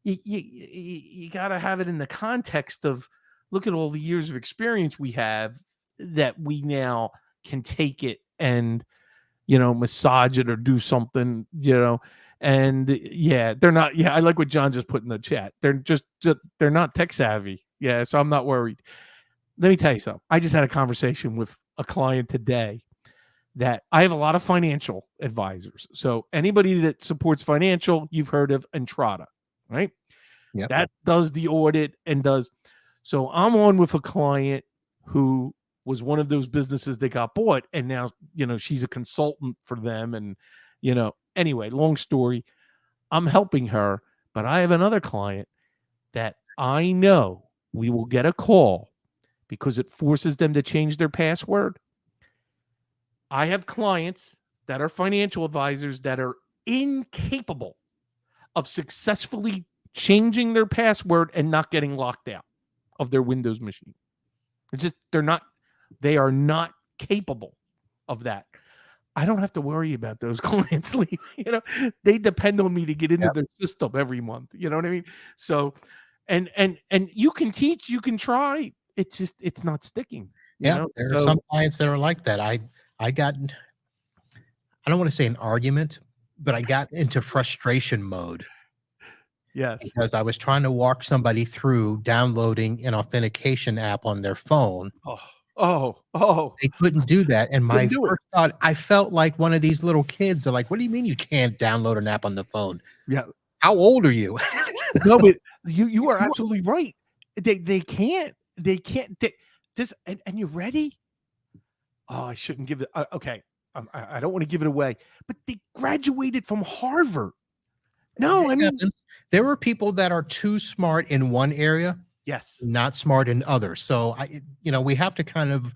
You got to have it in the context of, look at all the years of experience we have, that we now can take it and, massage it or do something, and they're not. Yeah. I like what John just put in the chat. They're not tech savvy. Yeah. So I'm not worried. Let me tell you something. I just had a conversation with a client today that I have a lot of financial advisors. So anybody that supports financial, you've heard of Entrada, right? Yep. That does the audit and does. So I'm on with a client who was one of those businesses that got bought, and now she's a consultant for them, and anyway, long story. I'm helping her, but I have another client that I know we will get a call because it forces them to change their password. I have clients that are financial advisors that are incapable of successfully changing their password and not getting locked out of their Windows machine. It's just they are not capable of that. I don't have to worry about those clients leaving. They depend on me to get into their system every month. You know what I mean? So, and you can teach, you can try. It's just it's not sticking. There are some clients that are like that. I don't want to say an argument, but I got into frustration mode. Yes. Because I was trying to walk somebody through downloading an authentication app on their phone. Oh. They couldn't do that. And my first thought, I felt like one of these little kids. They're like, what do you mean you can't download an app on the phone? Yeah. How old are you? No, but you are absolutely right. They can't. And you ready? Oh, I shouldn't give it. Okay. I don't want to give it away, but they graduated from Harvard. No, there are people that are too smart in one area, yes, not smart in others. So we have to kind of,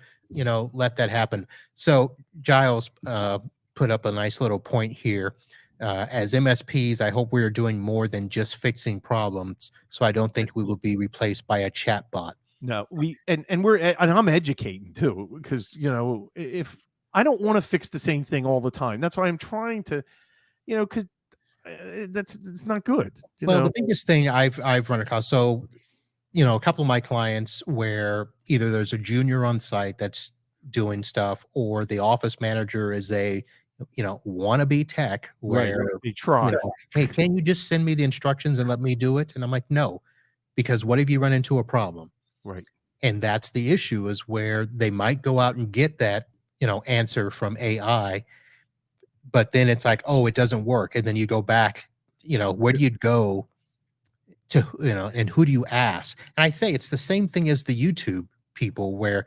let that happen. So Giles put up a nice little point here. As MSPs, I hope we are doing more than just fixing problems. So I don't think we will be replaced by a chat bot. No, and I'm educating too, because if I don't want to fix the same thing all the time, that's why I'm trying to, because it's not good. The biggest thing I've run across, so a couple of my clients where either there's a junior on site that's doing stuff, or the office manager is a wannabe tech where they try. Hey, can you just send me the instructions and let me do it? And I'm like, no, because what if you run into a problem? Right. And that's the issue, is where they might go out and get that answer from AI. But then it's like, oh, it doesn't work. And then you go back, where do you go to, and who do you ask? And I say it's the same thing as the YouTube people where,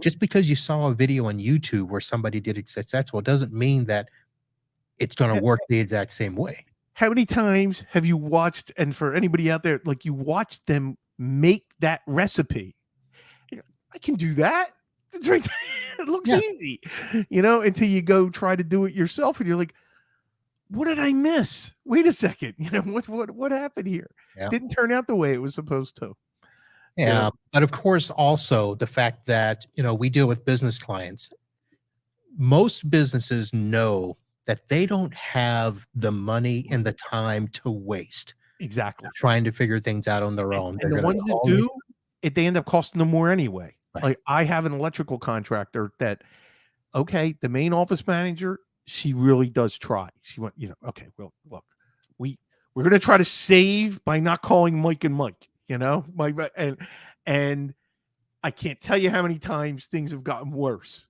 just because you saw a video on YouTube where somebody did it successful, doesn't mean that it's going to work the exact same way. How many times have you watched, and for anybody out there, like you watched them make that recipe? I can do that. It's right there. It looks easy, until you go try to do it yourself and you're like, what did I miss? Wait a second. What happened here? Yeah. Didn't turn out the way it was supposed to. Yeah. But of course, also the fact that, we deal with business clients. Most businesses know that they don't have the money and the time to waste. Exactly. Trying to figure things out on their own. And the ones that do, they end up costing them more anyway. Right. Like I have an electrical contractor that, the main office manager, she really does try. She went, okay, well, look, we're going to try to save by not calling Mike and Mike, and I can't tell you how many times things have gotten worse,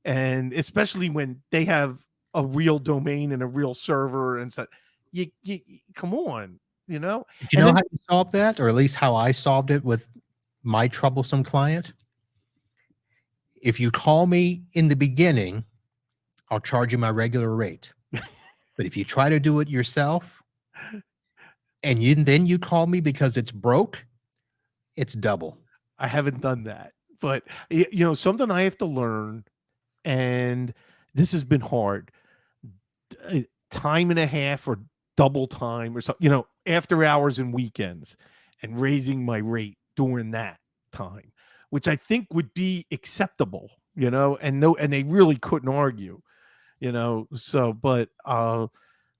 and especially when they have a real domain and a real server and so you come on, Do you know how you solve that, or at least how I solved it with my troublesome client? If you call me in the beginning, I'll charge you my regular rate. But if you try to do it yourself and then you call me because it's broke, it's double. I haven't done that, but something I have to learn, and this has been hard. Time and a half or double time or something, after hours and weekends, and raising my rate during that time, which I think would be acceptable, and they really couldn't argue, so, but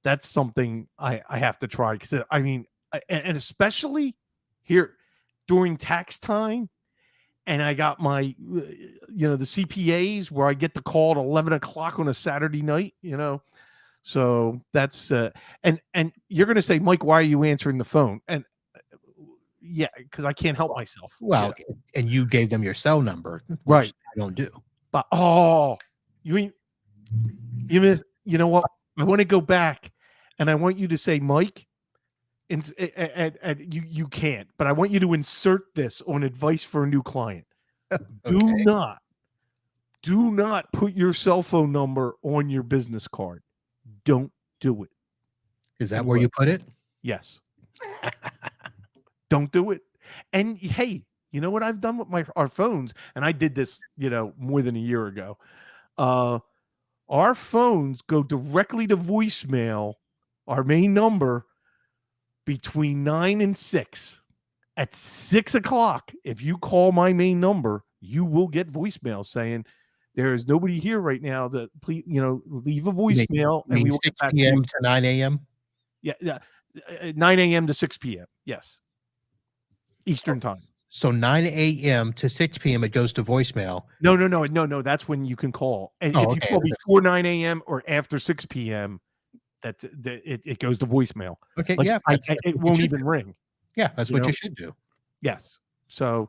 that's something I have to try, because and especially here during tax time, and I got my, the CPAs where I get the call at 11 o'clock on a Saturday night, so that's, and you're going to say, Mike, why are you answering the phone? And yeah, because I can't help myself. Well, and you gave them your cell number, right? I don't do. But you miss. You know what? I want to go back, and I want you to say, Mike, and you can't, but I want you to insert this on advice for a new client. Okay. Do not put your cell phone number on your business card. Don't do it. Is that And where you look, put it? yes, don't do it. And hey, you know what I've done with our phones, and I did this, more than a year ago. Our phones go directly to voicemail, our main number, between 9 and 6. At 6 o'clock, if you call my main number, you will get voicemail saying there is nobody here right now. That please, leave a You mean voicemail, you and mean we will get 6 back to PM you. to 9 AM? Yeah, 9 a.m. to 6 p.m. Yes, Eastern time. So 9 AM to 6 PM, it goes to voicemail. No. That's when you can call. And Oh, if you okay. call before 9 a.m. or after 6 p.m., it goes to voicemail. Okay, Like yeah, that's it what you won't should even do. ring. Yeah, that's You what know? you should do. Yes. So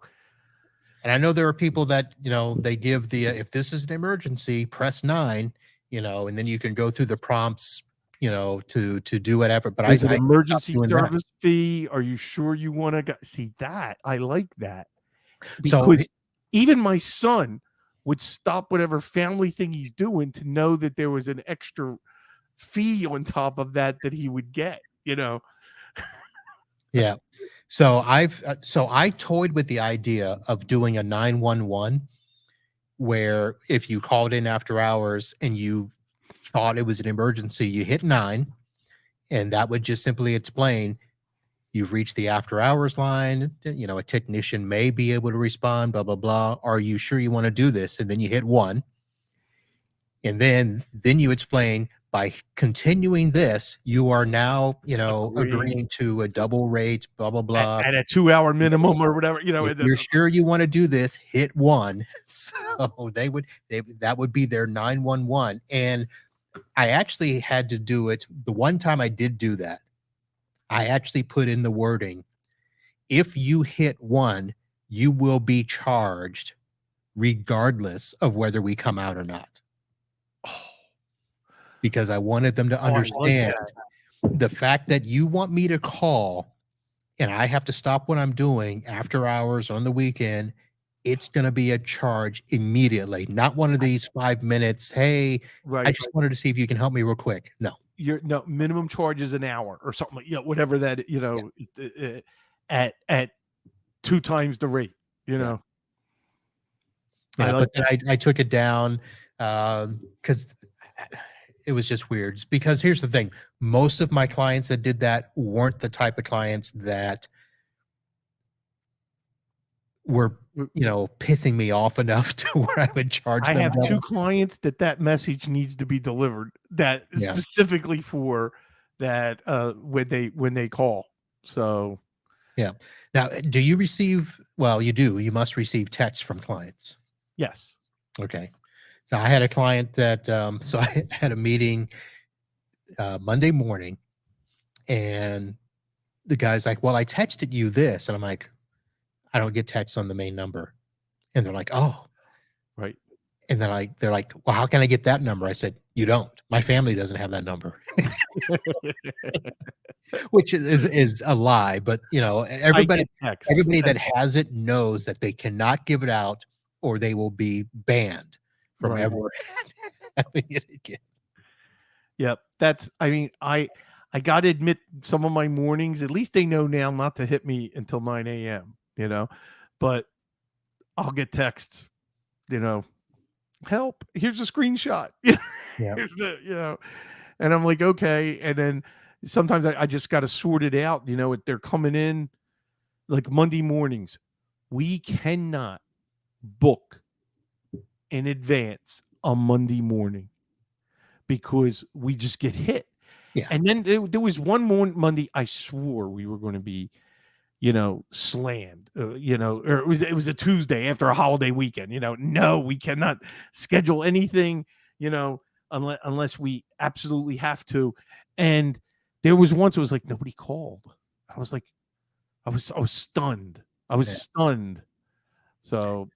And I know there are people that, they give the, if this is an emergency, press 9, and then you can go through the prompts, to do whatever. But I there's an stopped emergency doing that. service fee. Are you sure you want to go? See that? I like that So because even my son would stop whatever family thing he's doing to know that there was an extra fee on top of that he would get. yeah. So I toyed with the idea of doing a 911 where if you called in after hours and you thought it was an emergency, you hit 9, and that would just simply explain you've reached the after hours line. A technician may be able to respond, blah, blah, blah. Are you sure you want to do this? And then you hit 1. And then you explain by continuing this, you are now, agreeing to a double rate, blah, blah, blah. At a 2-hour minimum or whatever, If you're sure you want to do this, hit 1. So that would be their 911. And I actually had to do it. The one time I did do that, I actually put in the wording, if you hit 1, you will be charged regardless of whether we come out or not. Because I wanted them to understand the fact that you want me to call and I have to stop what I'm doing after hours on the weekend. It's going to be a charge immediately, not one of these 5 minutes. Hey, I just wanted to see if you can help me real quick. No, minimum charge is an hour or something, whatever that, at 2 times the rate, Yeah, I but then I took it down because it was just weird. Because here's the thing, most of my clients that did that weren't the type of clients that were, pissing me off enough to where I would charge them. I have double. 2 clients that message needs to be delivered that specifically for that when they call. So yeah. Now, do you receive? Well, you do. You must receive texts from clients. yes. Okay. So I had a client that, so I had a meeting Monday morning, and the guy's like, well, I texted you this. And I'm like, I don't get texts on the main number. And they're like, oh, right. And then they're like, well, how can I get that number? I said, you don't. My family doesn't have that number. Which is a lie, but everybody that has it knows that they cannot give it out or they will be banned from ever having it again. Yep. I got to admit, some of my mornings, at least they know now not to hit me until 9 a.m., but I'll get texts, help, here's a screenshot. Here's the, and I'm like, okay. And then sometimes I just got to sort it out. They're coming in like Monday mornings. We cannot book in advance on Monday morning because we just get hit. Yeah. And then there was one Monday I swore we were going to be, slammed, or it was a Tuesday after a holiday weekend. No, we cannot schedule anything, unless we absolutely have to. And there was once it was like nobody called. I was like, I was stunned. I was stunned. So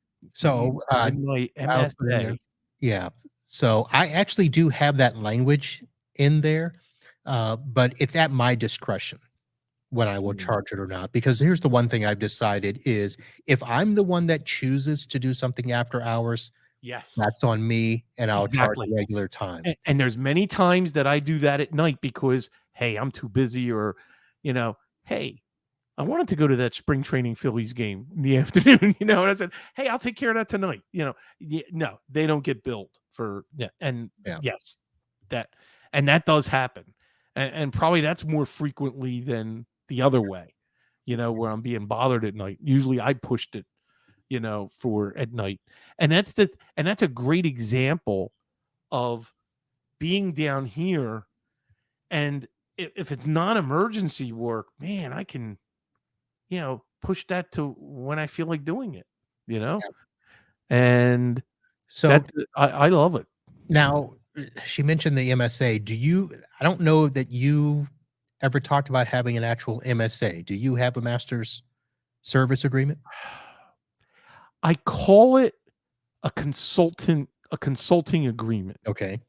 my MSA. Yeah. So I actually do have that language in there, but it's at my discretion. when I will Mm. charge it or not. Because here's the one thing I've decided is if I'm the one that chooses to do something after hours, Yes, that's on me and I'll charge exactly. regular time. And there's many times that I do that at night because, hey, I'm too busy, or, you know, hey, I wanted to go to that spring training Phillies game in the afternoon, and I said, hey, I'll take care of that tonight. No, they don't get billed for, yeah. And Yeah. yes, that, and that does happen. And probably that's more frequently than the other way, where I'm being bothered at night. Usually I pushed it, for at night. And that's a great example of being down here. And if it's non-emergency work, man, I can, push that to when I feel like doing it, Yeah. and So that's I love it. now she mentioned the MSA. I don't know that you ever talked about having an actual MSA. Do you have a master's service agreement? I call it a consulting agreement, Okay.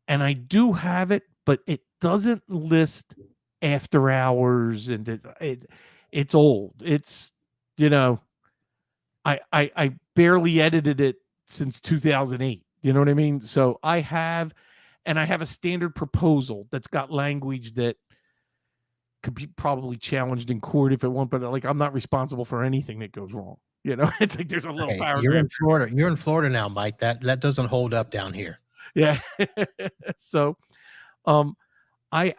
and I do have it, but it doesn't list after hours, and it's old. It's, you know, I barely edited it since 2008. You know what I mean? So I have a standard proposal that's got language that could be probably challenged in court if it won't, but like I'm not responsible for anything that goes wrong. It's like there's a little Okay. You're paragraph. in Florida. You're in Florida now, Mike. That doesn't hold up down here. Yeah. So um I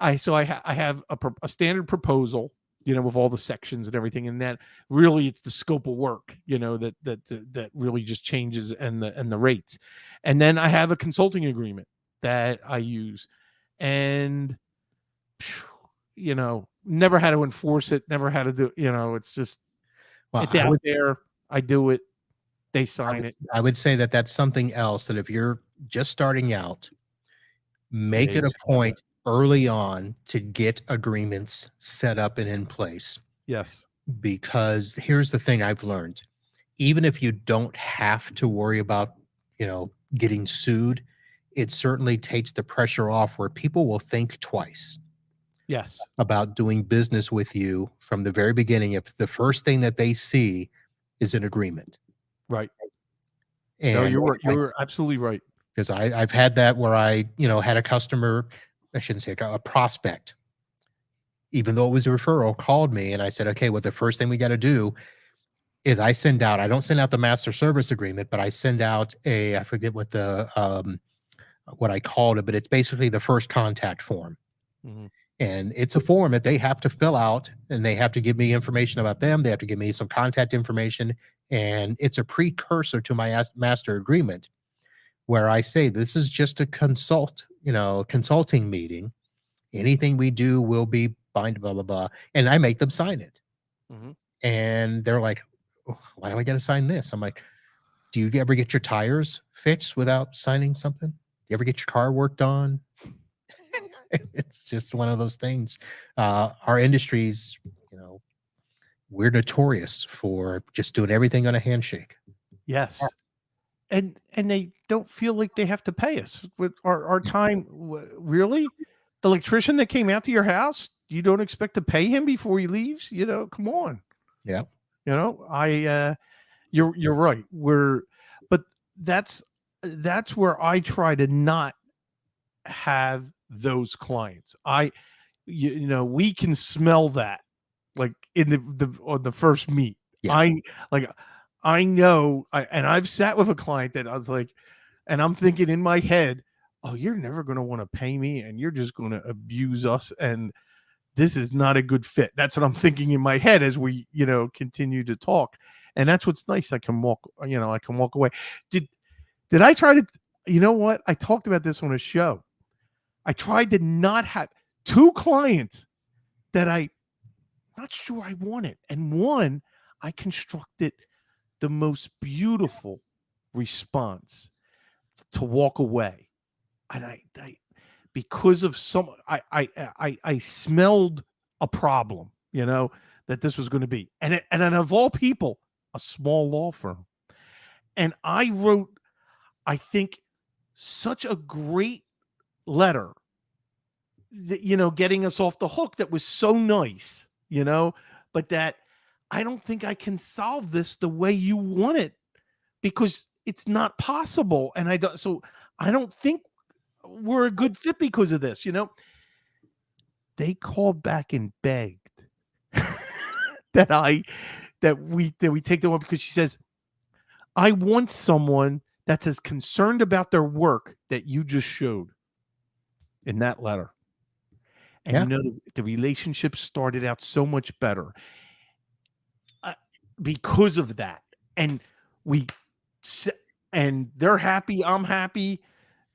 have a standard proposal, with all the sections and everything, and that really it's the scope of work, that really just changes, and the rates. And then I have a consulting agreement that I use, and never had to enforce it, never had to do, it's just Well, it's out there. I do it, they sign it. I would say that that's something else that if you're just starting out, make Yeah, it a point early on to get agreements set up and in place. yes. Because here's the thing I've learned. Even if you don't have to worry about, getting sued, it certainly takes the pressure off where people will think twice Yes. about doing business with you from the very beginning if the first thing that they see is an agreement. Right. And No, you're right. You're absolutely right. because I've had that where I, had a customer, I shouldn't say a prospect, even though it was a referral, called me and I said, okay, well, the first thing we got to do is I don't send out the master service agreement, but I send out I forget what I called it, but it's basically the first contact form. Mhm. And it's a form that they have to fill out and they have to give me information about them. They have to give me some contact information. And it's a precursor to my master agreement where I say, this is just a consulting meeting. Anything we do will be bind, blah, blah, blah. And I make them sign it. Mhm. And they're like, "Oh, why do I got to sign this?" I'm like, do you ever get your tires fixed without signing something? You ever get your car worked on? It's just one of those things. Our industries, we're notorious for just doing everything on a handshake. Yes. And they don't feel like they have to pay us with our time. Really? The electrician that came out to your house, you don't expect to pay him before he leaves? Come on. Yeah. You're right. But that's where I try to not have those clients. We can smell that, like in on the first meet. Yeah. I know, and I've sat with a client that I was like, and I'm thinking in my head, oh, you're never going to want to pay me, and you're just going to abuse us, and this is not a good fit. That's what I'm thinking in my head as we, continue to talk. And that's what's nice. I can walk away. Did I try to, what? I talked about this on a show. I tried to not have two clients that I'm not sure I wanted. And one, I constructed the most beautiful response to walk away. And I because of I smelled a problem, that this was going to be. And of all people, a small law firm. And I wrote, I think, such a great letter that, getting us off the hook, that was so nice you know, but that I don't think I can solve this the way you want it because it's not possible. And I don't think we're a good fit because of this, you know. They called back and begged that we take the one because she says, I want someone that's as concerned about their work that you just showed in that letter. And Yeah. you know, the relationship started out so much better because of that. And we and they're happy, I'm happy.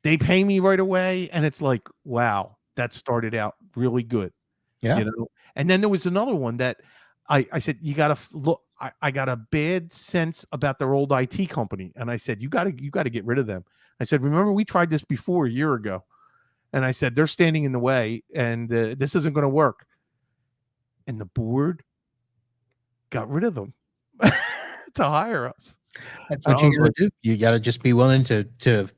They pay me right away, and it's like, wow, that started out really good. Yeah. You know. And then there was another one that I said, you got to look. I got a bad sense about their old IT company, and I said, you got to get rid of them. I said, remember we tried this before a year ago, and I said they're standing in the way, and this isn't going to work. And the board got rid of them to hire us. That's what you got to do. You got to just be willing to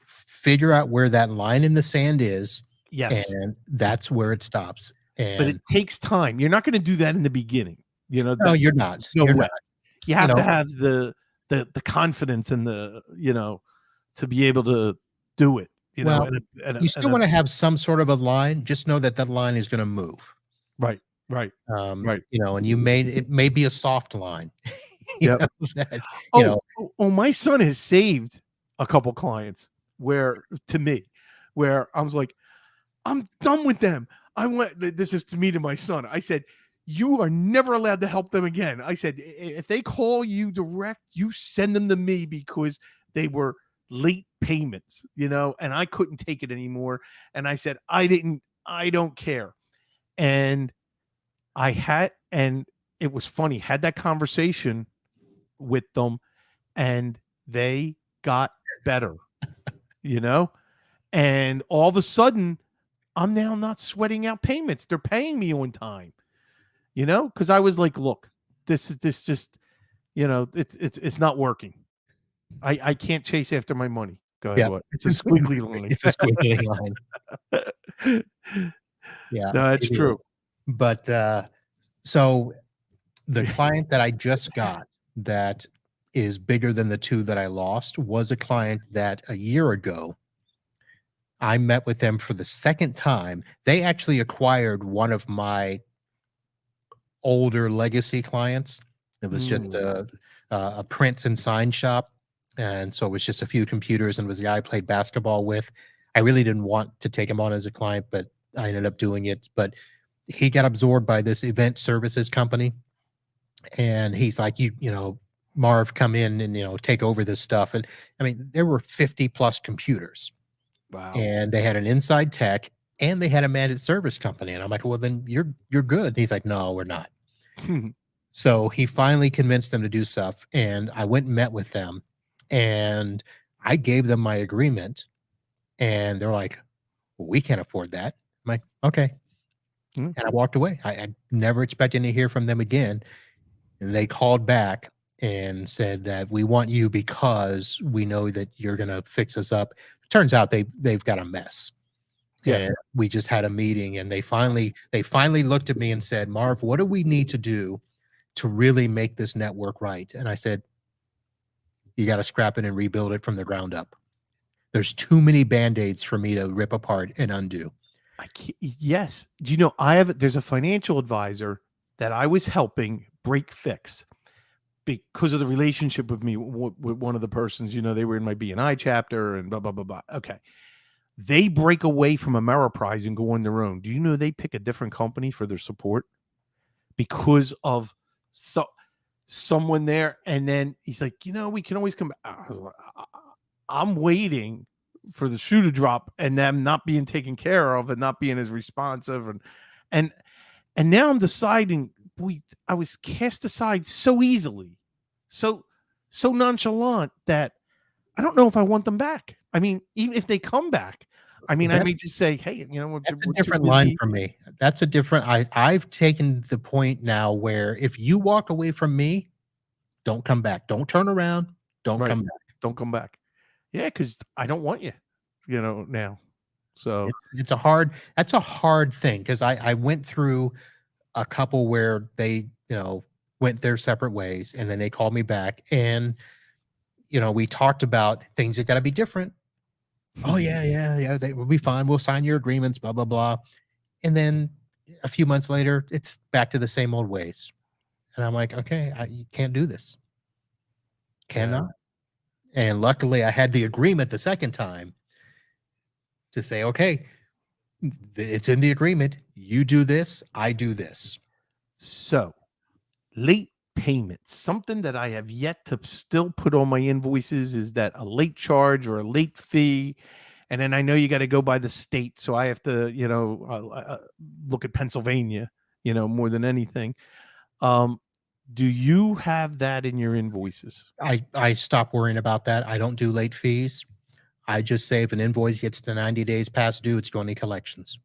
figure out where that line in the sand is. Yes. And that's where it stops. And but it takes time. You're not going to do that in the beginning. You know, no, you're not. No you're way. not. You have to have the confidence and the, you know, to be able to do it. You know, you still want to have some sort of a line. Just know that line is going to move. Right. Right. Right. You know, and it may be a soft line. Yeah. My son has saved a couple clients where I was like, I'm done with them. This is to me to my son. I said, you are never allowed to help them again. I said, if they call you direct, you send them to me because they were late payments, you know, and I couldn't take it anymore. And I said, I don't care. And it was funny, had that conversation with them and they got better, you know, and all of a sudden I'm now not sweating out payments. They're paying me on time, you know, because I was like, look, this just, you know, it's not working. I can't chase after my money. Go ahead. Yeah. It's a squiggly line. It's a squiggly line. Yeah. No, that's true. Is. But so the client that I just got that is bigger than the two that I lost was a client that a year ago I met with them for the second time. They actually acquired one of my older legacy clients. It was just a print and sign shop. And so it was just a few computers, and it was the guy I played basketball with. I really didn't want to take him on as a client, but I ended up doing it. But he got absorbed by this event services company. And he's like, you know, Marv, come in and, you know, take over this stuff. And I mean, there were 50 plus computers. Wow. And they had an inside tech and they had a managed service company. And I'm like, well, then you're good. And he's like, no, we're not. So he finally convinced them to do stuff. And I went and met with them and I gave them my agreement. And they're like, well, we can't afford that. I'm like, okay. And I walked away. I never expected to hear from them again. And they called back and said that we want you because we know that you're going to fix us up. Turns out they've got a mess. Yeah. And we just had a meeting and they finally looked at me and said, Marv, what do we need to do to really make this network right? And I said, you got to scrap it and rebuild it from the ground up. There's too many Band-Aids for me to rip apart and undo. Yes. Do you know, there's a financial advisor that I was helping break fix because of the relationship with me with one of the persons, you know, they were in my BNI chapter and blah, blah, blah, blah. Okay. They break away from Ameriprise and go on their own. Do you know they pick a different company for their support because of someone there? And then he's like, you know, we can always come back. I'm waiting for the shoe to drop and them not being taken care of and not being as responsive. And now I'm deciding, I was cast aside so easily, so nonchalant that I don't know if I want them back. I mean, even if they come back, I mean, I may just say, hey, you know, that's a different line for me. That's a different, I've taken the point now where if you walk away from me, don't come back. Don't turn around. Don't come back. Don't come back. Yeah, because I don't want you, you know, now. So that's a hard thing because I went through a couple where they, went their separate ways, and then they called me back, and we talked about things that got to be different. Oh yeah, they will be fine. We'll sign your agreements, blah blah blah. And then a few months later, it's back to the same old ways. And I'm like, okay, you can't do this. Cannot. And luckily, I had the agreement the second time to say, okay, it's in the agreement. You do this, I do this. So, late payments, something that I have yet to still put on my invoices is that a late charge or a late fee. And then I know you got to go by the state. So I have to, look at Pennsylvania, more than anything. Do you have that in your invoices? I stop worrying about that. I don't do late fees. I just say if an invoice gets to 90 days past due, it's going to collections.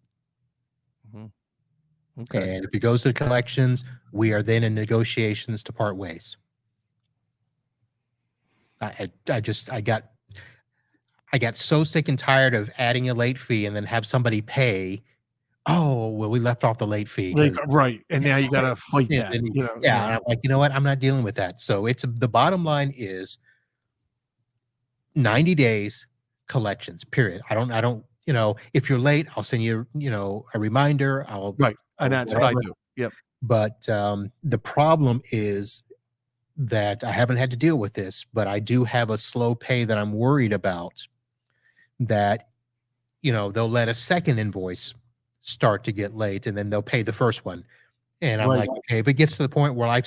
Okay. And if it goes to collections, we are then in negotiations to part ways. I got so sick and tired of adding a late fee and then have somebody pay. Oh, well, we left off the late fee. Right. And now you got to fight that. And I'm like, you know what? I'm not dealing with that. So the bottom line is 90 days collections, period. I don't, if you're late, I'll send you, a reminder. Right. And that's what I do. Yep. But the problem is that I haven't had to deal with this, but I do have a slow pay that I'm worried about, that, they'll let a second invoice start to get late and then they'll pay the first one. And I'm like, okay, if it gets to the point where I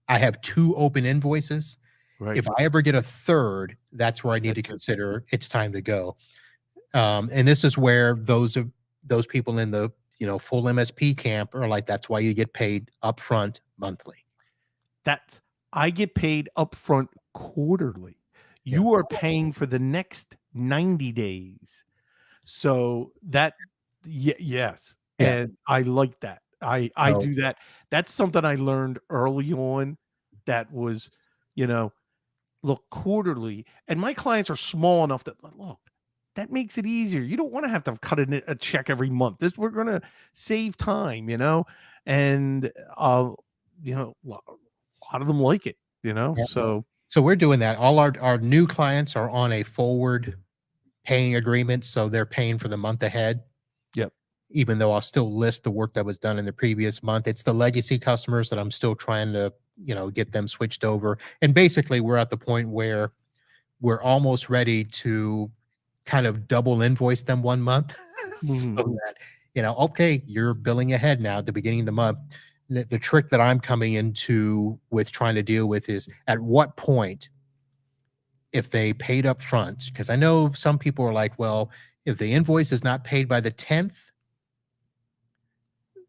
have 2 open invoices, if I ever get a third, that's where I need to consider it's time to go. And this is where those people in the, full MSP camp are like, that's why you get paid upfront monthly. I get paid upfront quarterly. You are paying for the next 90 days. So yes. Yeah. And I like that. I do that. That's something I learned early on that was, look, quarterly. And my clients are small enough that, look, that makes it easier. You don't want to have to cut a check every month. We're going to save time, and, a lot of them like it, Yeah. So we're doing that. All our new clients are on a forward paying agreement. So they're paying for the month ahead. Yep. Even though I'll still list the work that was done in the previous month. It's the legacy customers that I'm still trying to, get them switched over. And basically we're at the point where we're almost ready to kind of double invoice them one month. So that, okay, you're billing ahead now at the beginning of the month. The trick that I'm coming into with trying to deal with is at what point, if they paid up front, because I know some people are like, well, if the invoice is not paid by the 10th,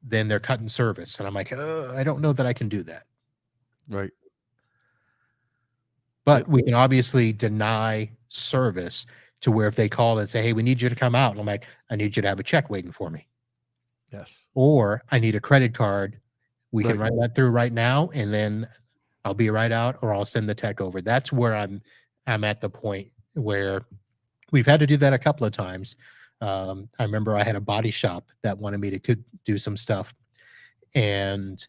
then they're cutting service. And I'm like, I don't know that I can do that. Right. But we can obviously deny service to where if they call and say, hey, we need you to come out. And I'm like, I need you to have a check waiting for me. Yes. Or I need a credit card. We can run that through right now, and then I'll be right out, or I'll send the tech over. That's where I'm at the point where we've had to do that a couple of times. I remember I had a body shop that wanted me to do some stuff, and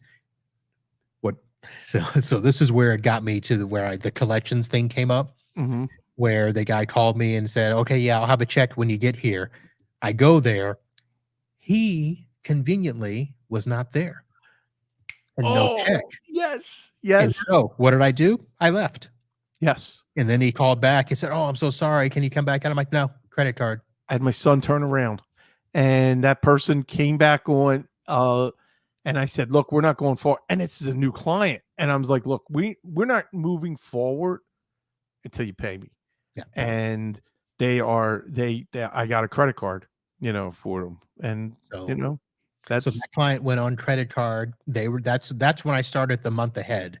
so this is where it got me to where the collections thing came up, where the guy called me and said, okay, yeah, I'll have a check when you get here. I go there. He conveniently was not there. And no check. Yes. And so what did I do? I left. Yes. And then he called back. He said, oh, I'm so sorry. Can you come back? And I'm like, no, credit card. I had my son turn around, and that person came back on, and I said, look, we're not going forward. And this is a new client. And I was like, look, we're not moving forward until you pay me. Yeah. And I got a credit card, for them. And, so that client went on credit card. That's when I started the month ahead.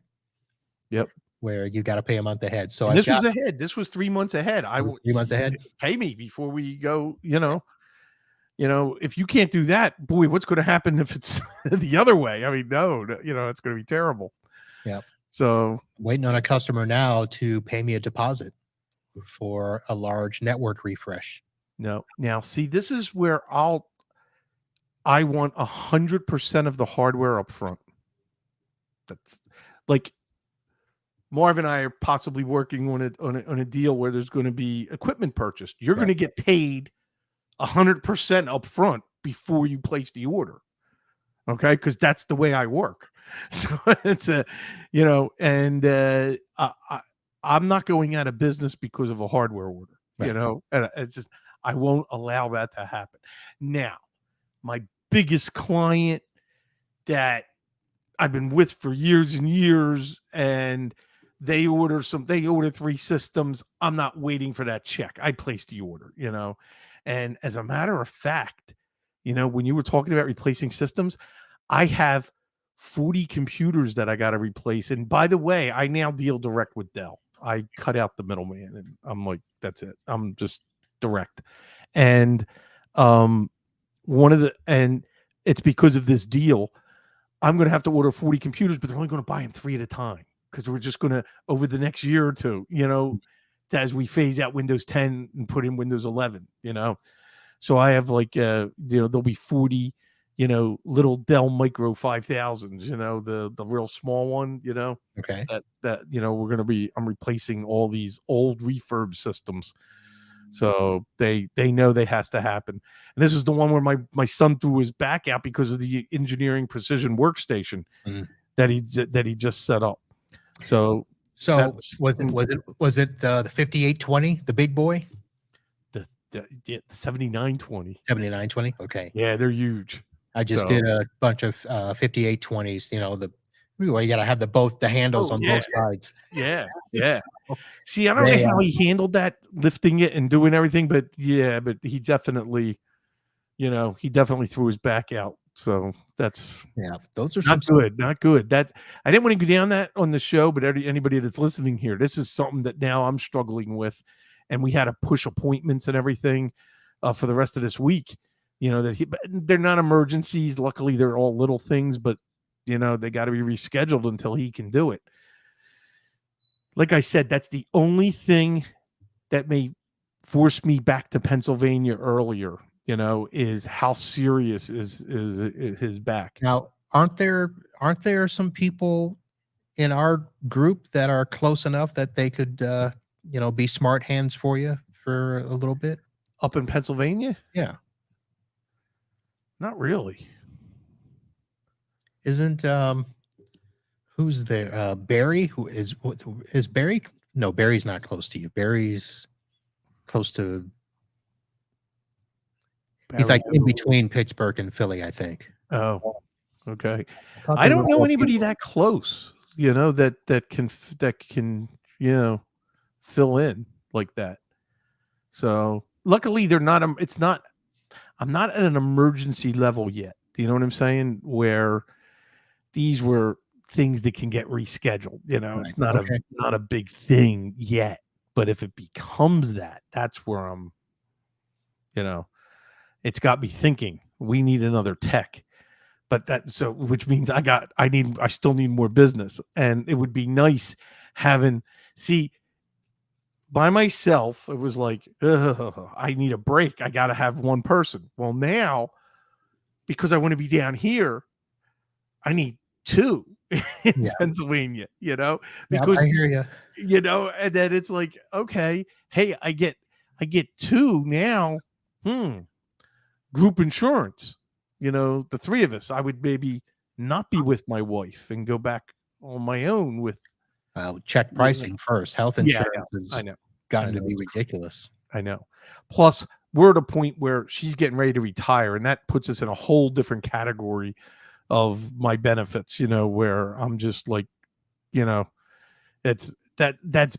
Yep. Where you got to pay a month ahead. So this was ahead. This was 3 months ahead. 3 months ahead. Pay me before we go, if you can't do that, boy, what's going to happen if it's the other way? I mean, no, it's going to be terrible. Yeah. So waiting on a customer now to pay me a deposit for a large network refresh. No. Now, see, this is where I want 100% of the hardware up front. That's like Marv and I are possibly working on a deal where there's going to be equipment purchased. You're going to get paid 100% up front before you place the order. Okay, because that's the way I work. So it's a, and I'm not going out of business because of a hardware order. And it's just I won't allow that to happen. Now, my biggest client that I've been with for years and years, and they order 3 systems. I'm not waiting for that check. I place the order, and as a matter of fact, when you were talking about replacing systems, I have 40 computers that I got to replace. And by the way, I now deal direct with Dell. I cut out the middleman, and I'm like, that's it. I'm just direct. And and it's because of this deal, I'm going to have to order 40 computers, but they're only going to buy them 3 at a time, because we're just going to, over the next year or two, as we phase out Windows 10 and put in Windows 11, So I have there'll be 40, little Dell Micro 5000s, the real small one, Okay. that I'm replacing all these old refurb systems. So they know that has to happen. And this is the one where my son threw his back out because of the engineering precision workstation that he just set up. So was it the 5820, the big boy? The 7920. 7920. Okay. Yeah, they're huge. I just did a bunch of 5820s. Where you got to have the handles on both sides. Yeah. See, I don't know how he handled that, lifting it and doing everything, but he definitely, he definitely threw his back out. So that's those are not good. That I didn't want to go down that on the show, but anybody that's listening here, this is something that now I'm struggling with, and we had to push appointments and everything for the rest of this week. They're not emergencies. Luckily, they're all little things, but they got to be rescheduled until he can do it. Like I said, that's the only thing that may force me back to Pennsylvania earlier, is how serious is his back. Now, aren't there some people in our group that are close enough that they could, be smart hands for you for a little bit? Up in Pennsylvania? Yeah. Not really. Isn't who's there? Barry, who is Barry? No, Barry's not close to you. Barry's close to. He's like in between Pittsburgh and Philly, I think. Oh, okay. I don't know anybody that close, that can fill in like that. So luckily they're not. I'm not at an emergency level yet. Do you know what I'm saying? Where these were things that can get rescheduled. It's not a big thing yet. But if it becomes that, that's where I'm. It's got me thinking we need another tech. But which means I still need more business, and it would be nice having. See, by myself, it was like, I need a break. I got to have one person. Well, now, because I want to be down here, I need 2 in Pennsylvania, because I hear you. And then it's like, okay, hey, I get 2 now. Group insurance, the 3 of us, I would maybe not be with my wife and go back on my own with. Check pricing first. Health insurance I know. Gotten to be ridiculous. I know. Plus, we're at a point where she's getting ready to retire, and that puts us in a whole different category of my benefits, where I'm just like, that's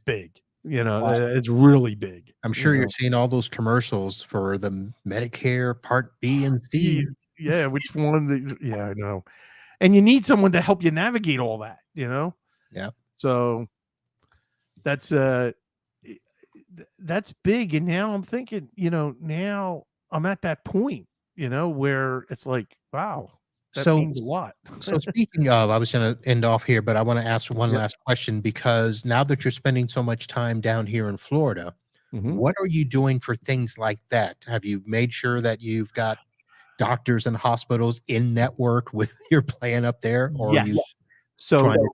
big. It's really big. I'm sure you're seeing all those commercials for the Medicare Part B and C. Yeah, which one? Yeah, I know. And you need someone to help you navigate all that, Yeah. So that's big. And now I'm thinking, now I'm at that point, where it's like, wow, that means a lot. So speaking of, I was going to end off here, but I want to ask one last question, because now that you're spending so much time down here in Florida, what are you doing for things like that? Have you made sure that you've got, doctors and hospitals in network with your plan up there, or are you Yes. So trying to?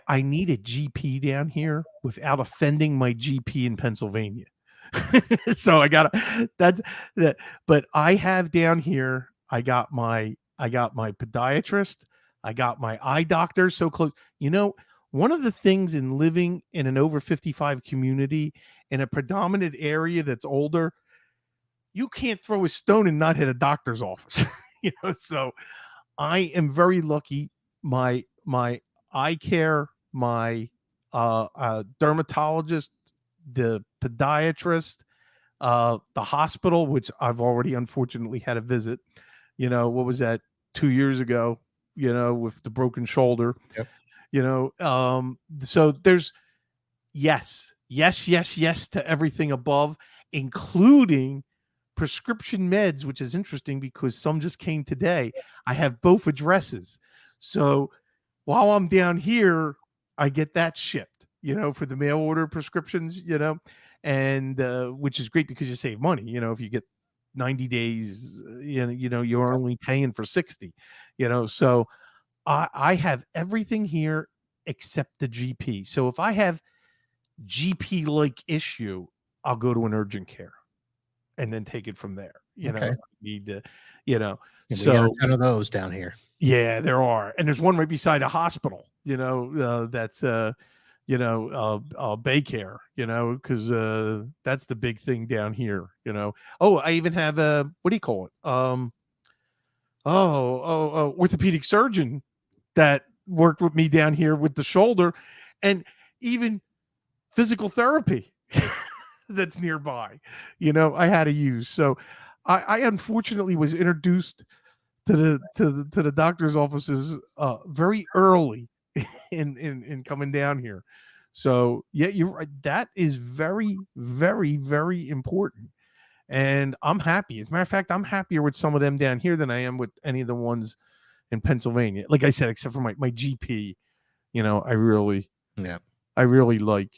I need a GP down here without offending my GP in Pennsylvania. So I gotta that's that. But I have down here. I got my podiatrist. I got my eye doctor so close. You know, one of the things in living in an over 55 community in a predominant area that's older, you can't throw a stone and not hit a doctor's office. So I am very lucky. My eye care, my dermatologist, the podiatrist, the hospital, which I've already unfortunately had a visit. What was that, 2 years ago? With the broken shoulder. Yep. So there's yes to everything above, including prescription meds, which is interesting because some just came today. I have both addresses. So while I'm down here, I get that shipped, for the mail order prescriptions, and which is great because you save money, if you get 90 days, you're only paying for 60, so I have everything here except the GP. So if I have GP like issue, I'll go to an urgent care and then take it from there. Okay. If I need to, Yeah, we got so a ton of those down here. yeah, there are, and there's one right beside a hospital. That's Baycare. Because that's the big thing down here. Oh, I even have a what do you call it? Orthopedic surgeon that worked with me down here with the shoulder, and even physical therapy that's nearby. I had to use. So I unfortunately was introduced to the doctor's offices very early in coming down here. So yeah, you're right. That is very, very, very important. And I'm happy. As a matter of fact, I'm happier with some of them down here than I am with any of the ones in Pennsylvania. Like I said, except for my GP, I really like,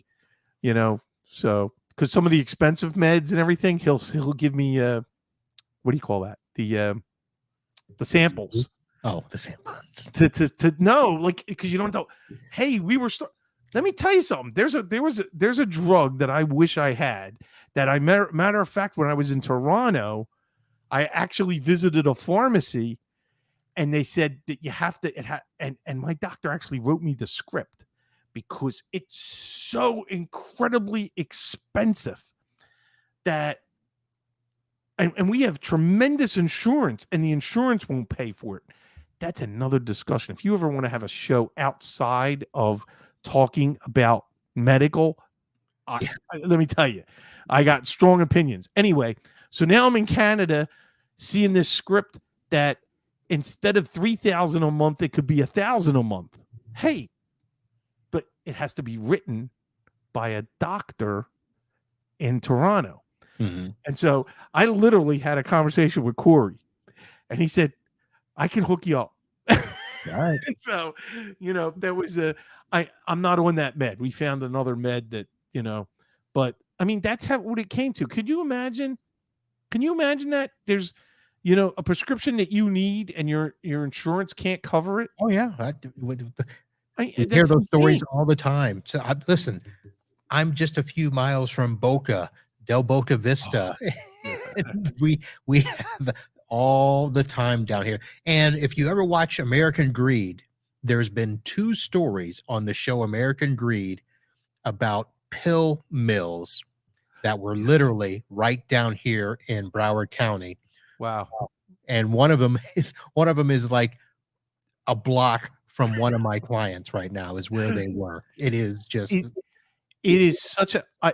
so because some of the expensive meds and everything, he'll give me what do you call that? The samples. Oh, the samples. To know, like, because you don't know. Hey, let me tell you something. There's a drug that I wish I had that matter of fact, when I was in Toronto, I actually visited a pharmacy and they said that you have to, and my doctor actually wrote me the script because it's so incredibly expensive that, and we have tremendous insurance and the insurance won't pay for it. That's another discussion. If you ever want to have a show outside of talking about medical, let me tell you, I got strong opinions. Anyway, so now I'm in Canada seeing this script that instead of $3,000 a month, it could be $1,000 a month. Hey, but it has to be written by a doctor in Toronto. Mm-hmm. And so I literally had a conversation with Corey and he said, I can hook you up. Right. So, there was I'm not on that med. We found another med that, but I mean, that's what it came to. Can you imagine that there's, a prescription that you need and your insurance can't cover it? Oh yeah. I hear those stories all the time. So listen, I'm just a few miles from Del Boca Vista. we have all the time down here. And if you ever watch American Greed, there's been 2 stories on the show American Greed about pill mills that were literally right down here in Broward County. Wow. And one of them is like a block from one of my clients right now is where they were. It is just it is such a I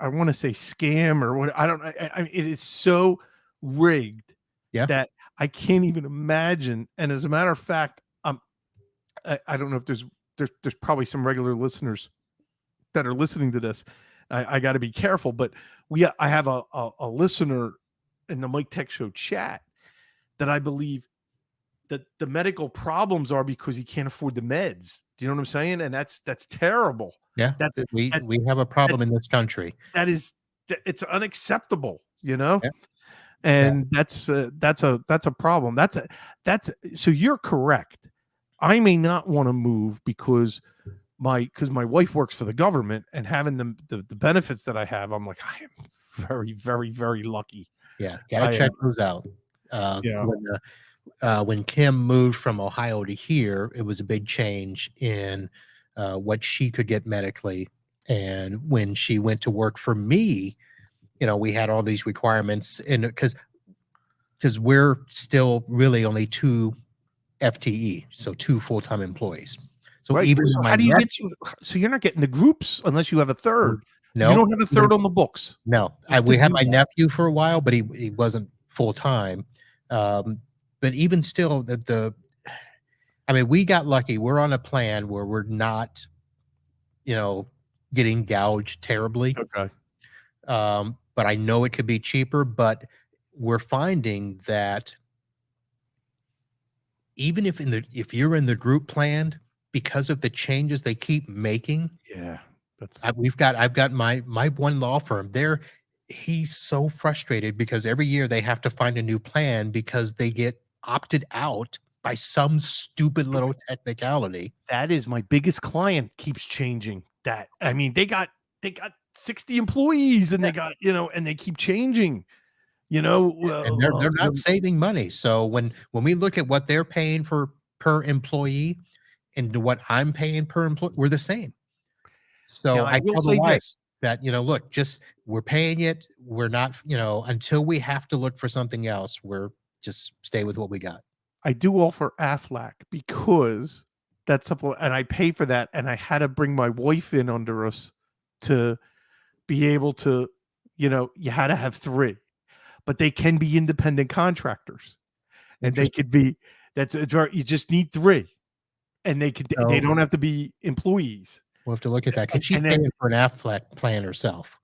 want to say scam or what. I don't I it is so rigged that I can't even imagine. And as a matter of fact, I don't know if there's probably some regular listeners that are listening to this. I got to be careful, but I have a listener in the Mike Tech Show chat that I believe that the medical problems are because he can't afford the meds. Do you know what I'm saying? And that's terrible. Yeah, we have a problem in this country. It's unacceptable, Yeah. and that's a problem. So you're correct. I may not want to move because my wife works for the government, and having the benefits that I have, I'm like, I am very, very, very lucky. Yeah, gotta I check those out. Yeah. When Kim moved from Ohio to here, it was a big change in what she could get medically. And when she went to work for me, we had all these requirements, and because we're still really only 2 FTE, so 2 full-time employees. So Right. even So in my how do you nephew, get so you're not getting the groups unless you have a third. You no, don't have a third on the books. no, Just we to had do my that. nephew for a while, but he wasn't full-time. But even still, I mean, we got lucky. We're on a plan where we're not, getting gouged terribly. Okay. But I know it could be cheaper, but we're finding that even if you're in the group plan, because of the changes they keep making, Yeah. That's I've got my one law firm there. He's so frustrated because every year they have to find a new plan because they get opted out by some stupid little technicality. that is my biggest client keeps changing that. I mean, they got 60 employees and they got, and they keep changing, And they're not saving money. So when we look at what they're paying per employee and what I'm paying per employee, we're the same. So now I I will tell the say wife this. that, look, just we're paying it. We're not, until we have to look for something else, we're just stay with what we got. I do offer Aflac because that's something, and I pay for that. And I had to bring my wife in under us to be able to, you had to have 3, but they can be independent contractors, and they could be. It's very. You just need 3, and they So don't have to be employees. we'll have to look at that because she's And then, paying for an Aflac plan herself.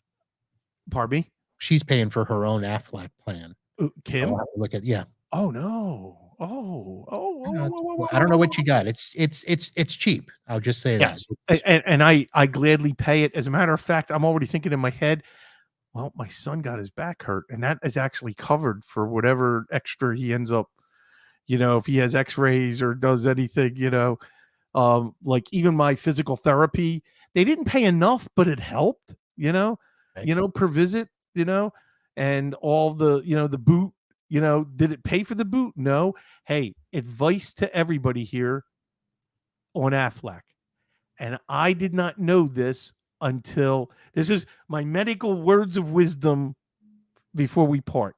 pardon me, She's paying for her own Aflac plan. Kim. I'll have to look at Oh no. I don't know what you got. It's cheap. I'll just say that. Yes, and I gladly pay it. As a matter of fact, I'm already thinking in my head, well, my son got his back hurt, and that is actually covered for whatever extra he ends up, if he has X-rays or does anything, like even my physical therapy, they didn't pay enough, but it helped, Right. per visit, and all the, the boot, did it pay for the boot? No. Hey, advice to everybody here on Aflac. And I did not know this until this is my medical words of wisdom before we part.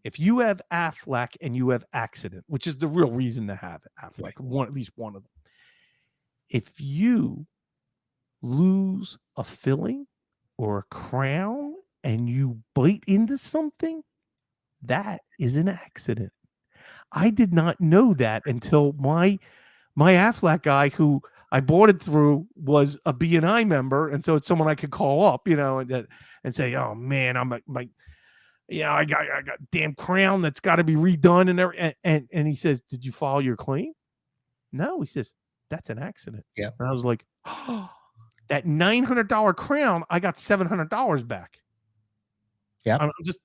If you have Aflac and you have accident, which is the real reason to have Aflac, Right. at least one of them. If you lose a filling or a crown and you bite into something, that is an accident. I did not know that until my Aflac guy, who I bought it through, was a BNI member, and so it's someone I could call up, and say, "Oh man, I'm I got damn crown that's got to be redone," and he says, "Did you file your claim?" No, he says, "That's an accident." Yeah. And I was like, "Oh, that $900 crown, I got $700 back." Yeah. I'm just,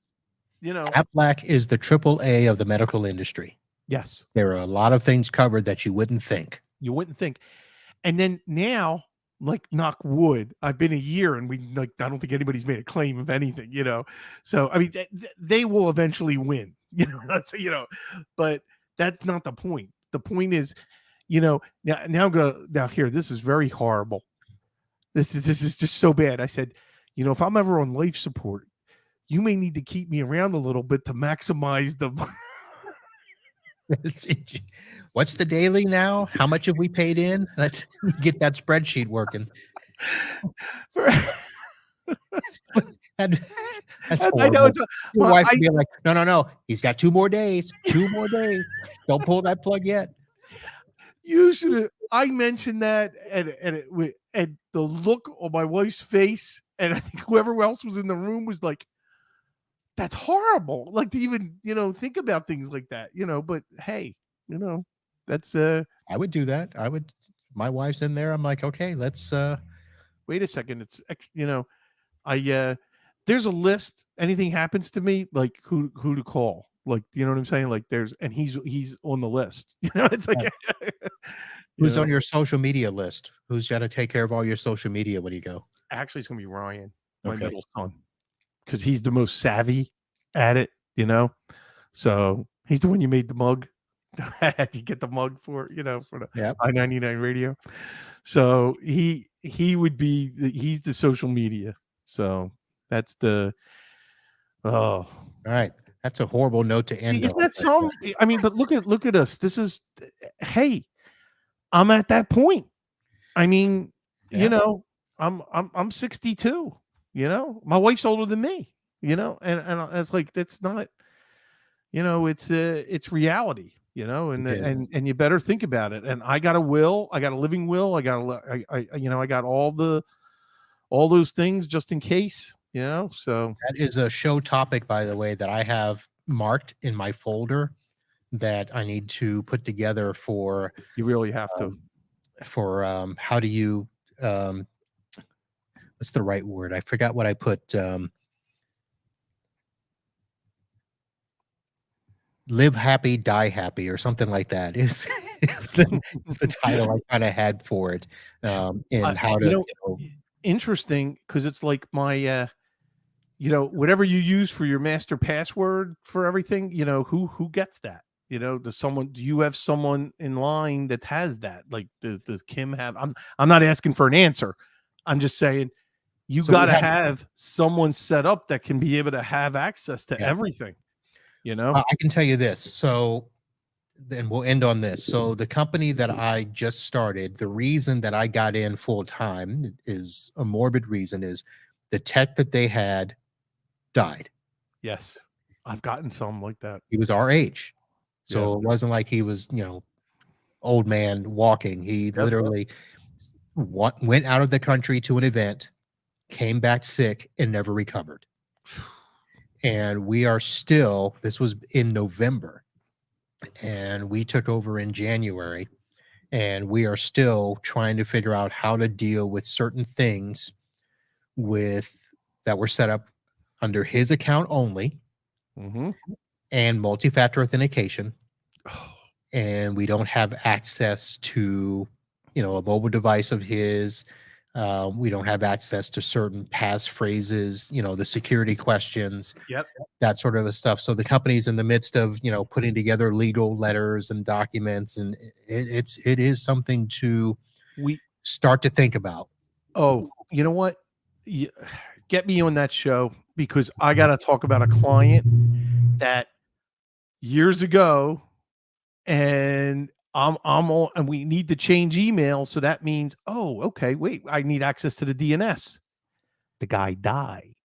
Aflac is the AAA of the medical industry. yes, There are a lot of things covered that you wouldn't think. you wouldn't think. And then now, like, knock wood, I've been a year and I don't think anybody's made a claim of anything, So I mean, they will eventually win, That's but that's not the point. The point is, now here, this is very horrible. This is just so bad. I said, if I'm ever on life support, you may need to keep me around a little bit to maximize the What's the daily now? How much have we paid in? Let's get that spreadsheet working. That- That's I know horrible. it's Your well, wife would be like, no. He's got 2 more days. 2 more days. Don't pull that plug yet. you should have. I mentioned that, and the look on my wife's face, and I think whoever else was in the room was like, "That's horrible." Like to even think about things like that, But hey, that's I would do that. My wife's in there. I'm like, okay, let's wait a second. It's I there's a list. Anything happens to me, like who to call. Like, you know what I'm saying? Like and he's on the list. You know, it's like Who's on your social media list? Who's got to take care of all your social media when you go? Actually, it's gonna be Ryan, my Okay. middle son, because he's the most savvy at it, you know. So he's the one you made the mug. You get the mug for, you know, for the Yep. I-99 radio. So he would be he's the social media. So that's the All right. That's a horrible note to end isn't on. that some? I mean, but look at us. This is, hey, I'm at that point. I mean, Yeah. you know, I'm 62. You know, my wife's older than me. You know, and it's like that's not. You know, it's reality. You know, and It is. and you better think about it. And I got a will. I got a living will. I got you know, I got all those things just in case. You know, so That is a show topic, by the way, that I have marked in my folder that I need to put together for you really have to. how do you what's the right word? I forgot what I put. Live happy, die happy, or something like that is the title I kind of had for it. And how to, you know, interesting, because it's like my you know, whatever you use for your master password for everything, you know, who gets that? You know, do you have someone in line that has that? Like, does Kim have? I'm not asking for an answer. I'm just saying you So got to have someone set up that can be able to have access to everything. You know, I can tell you this. So then we'll end on this. So the company that I just started, the reason that I got in full time is a morbid reason, is the tech that they had died. yes, I've gotten some like that. He was our age. So it wasn't like he was, you know, old man walking. He literally went out of the country to an event, came back sick, and never recovered. And we are still, this was in November, and we took over in January, and we are still trying to figure out how to deal with certain things that were set up under his account only, and multi-factor authentication. And we don't have access to, you know, a mobile device of his. We don't have access to certain passphrases, you know, the security questions, that sort of stuff. So the company's in the midst of, you know, putting together legal letters and documents, and it is something to start to think about. Oh, you know what? Get me on that show, because I got to talk about a client that years ago, and I'm on, and we need to change email. So that means, oh, okay, wait, I need access to the DNS. The guy died.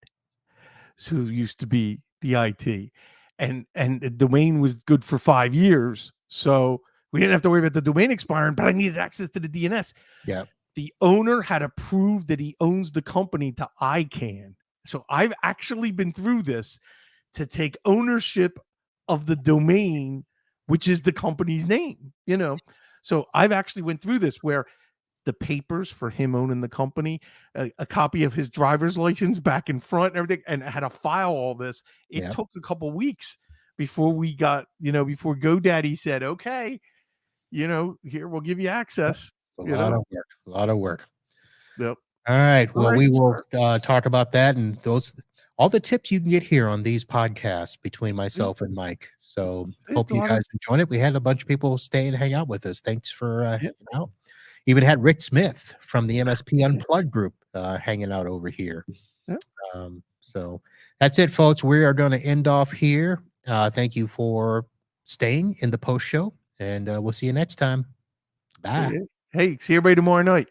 So it used to be the IT, and the domain was good for 5 years. So we didn't have to worry about the domain expiring, but I needed access to the DNS. Yeah. The owner had to prove that he owns the company to ICANN. So I've actually been through this to take ownership of the domain, which is the company's name, you know. So I've actually went through this where the papers for him owning the company, a copy of his driver's license back and front and everything, and had to file all this. It took a couple weeks before we got, you know, before GoDaddy said, okay, you know, here, we'll give you access. A lot of work. Yep. All right. Well, we will talk about that and all the tips you can get here on these podcasts between myself and Mike. So hope you guys enjoyed it. We had a bunch of people stay and hang out with us. Thanks for hanging out. Even had Rick Smith from the MSP Unplugged group hanging out over here. So that's it, folks. We are going to end off here. Thank you for staying in the post show, and we'll see you next time. Bye. Hey, see everybody tomorrow night.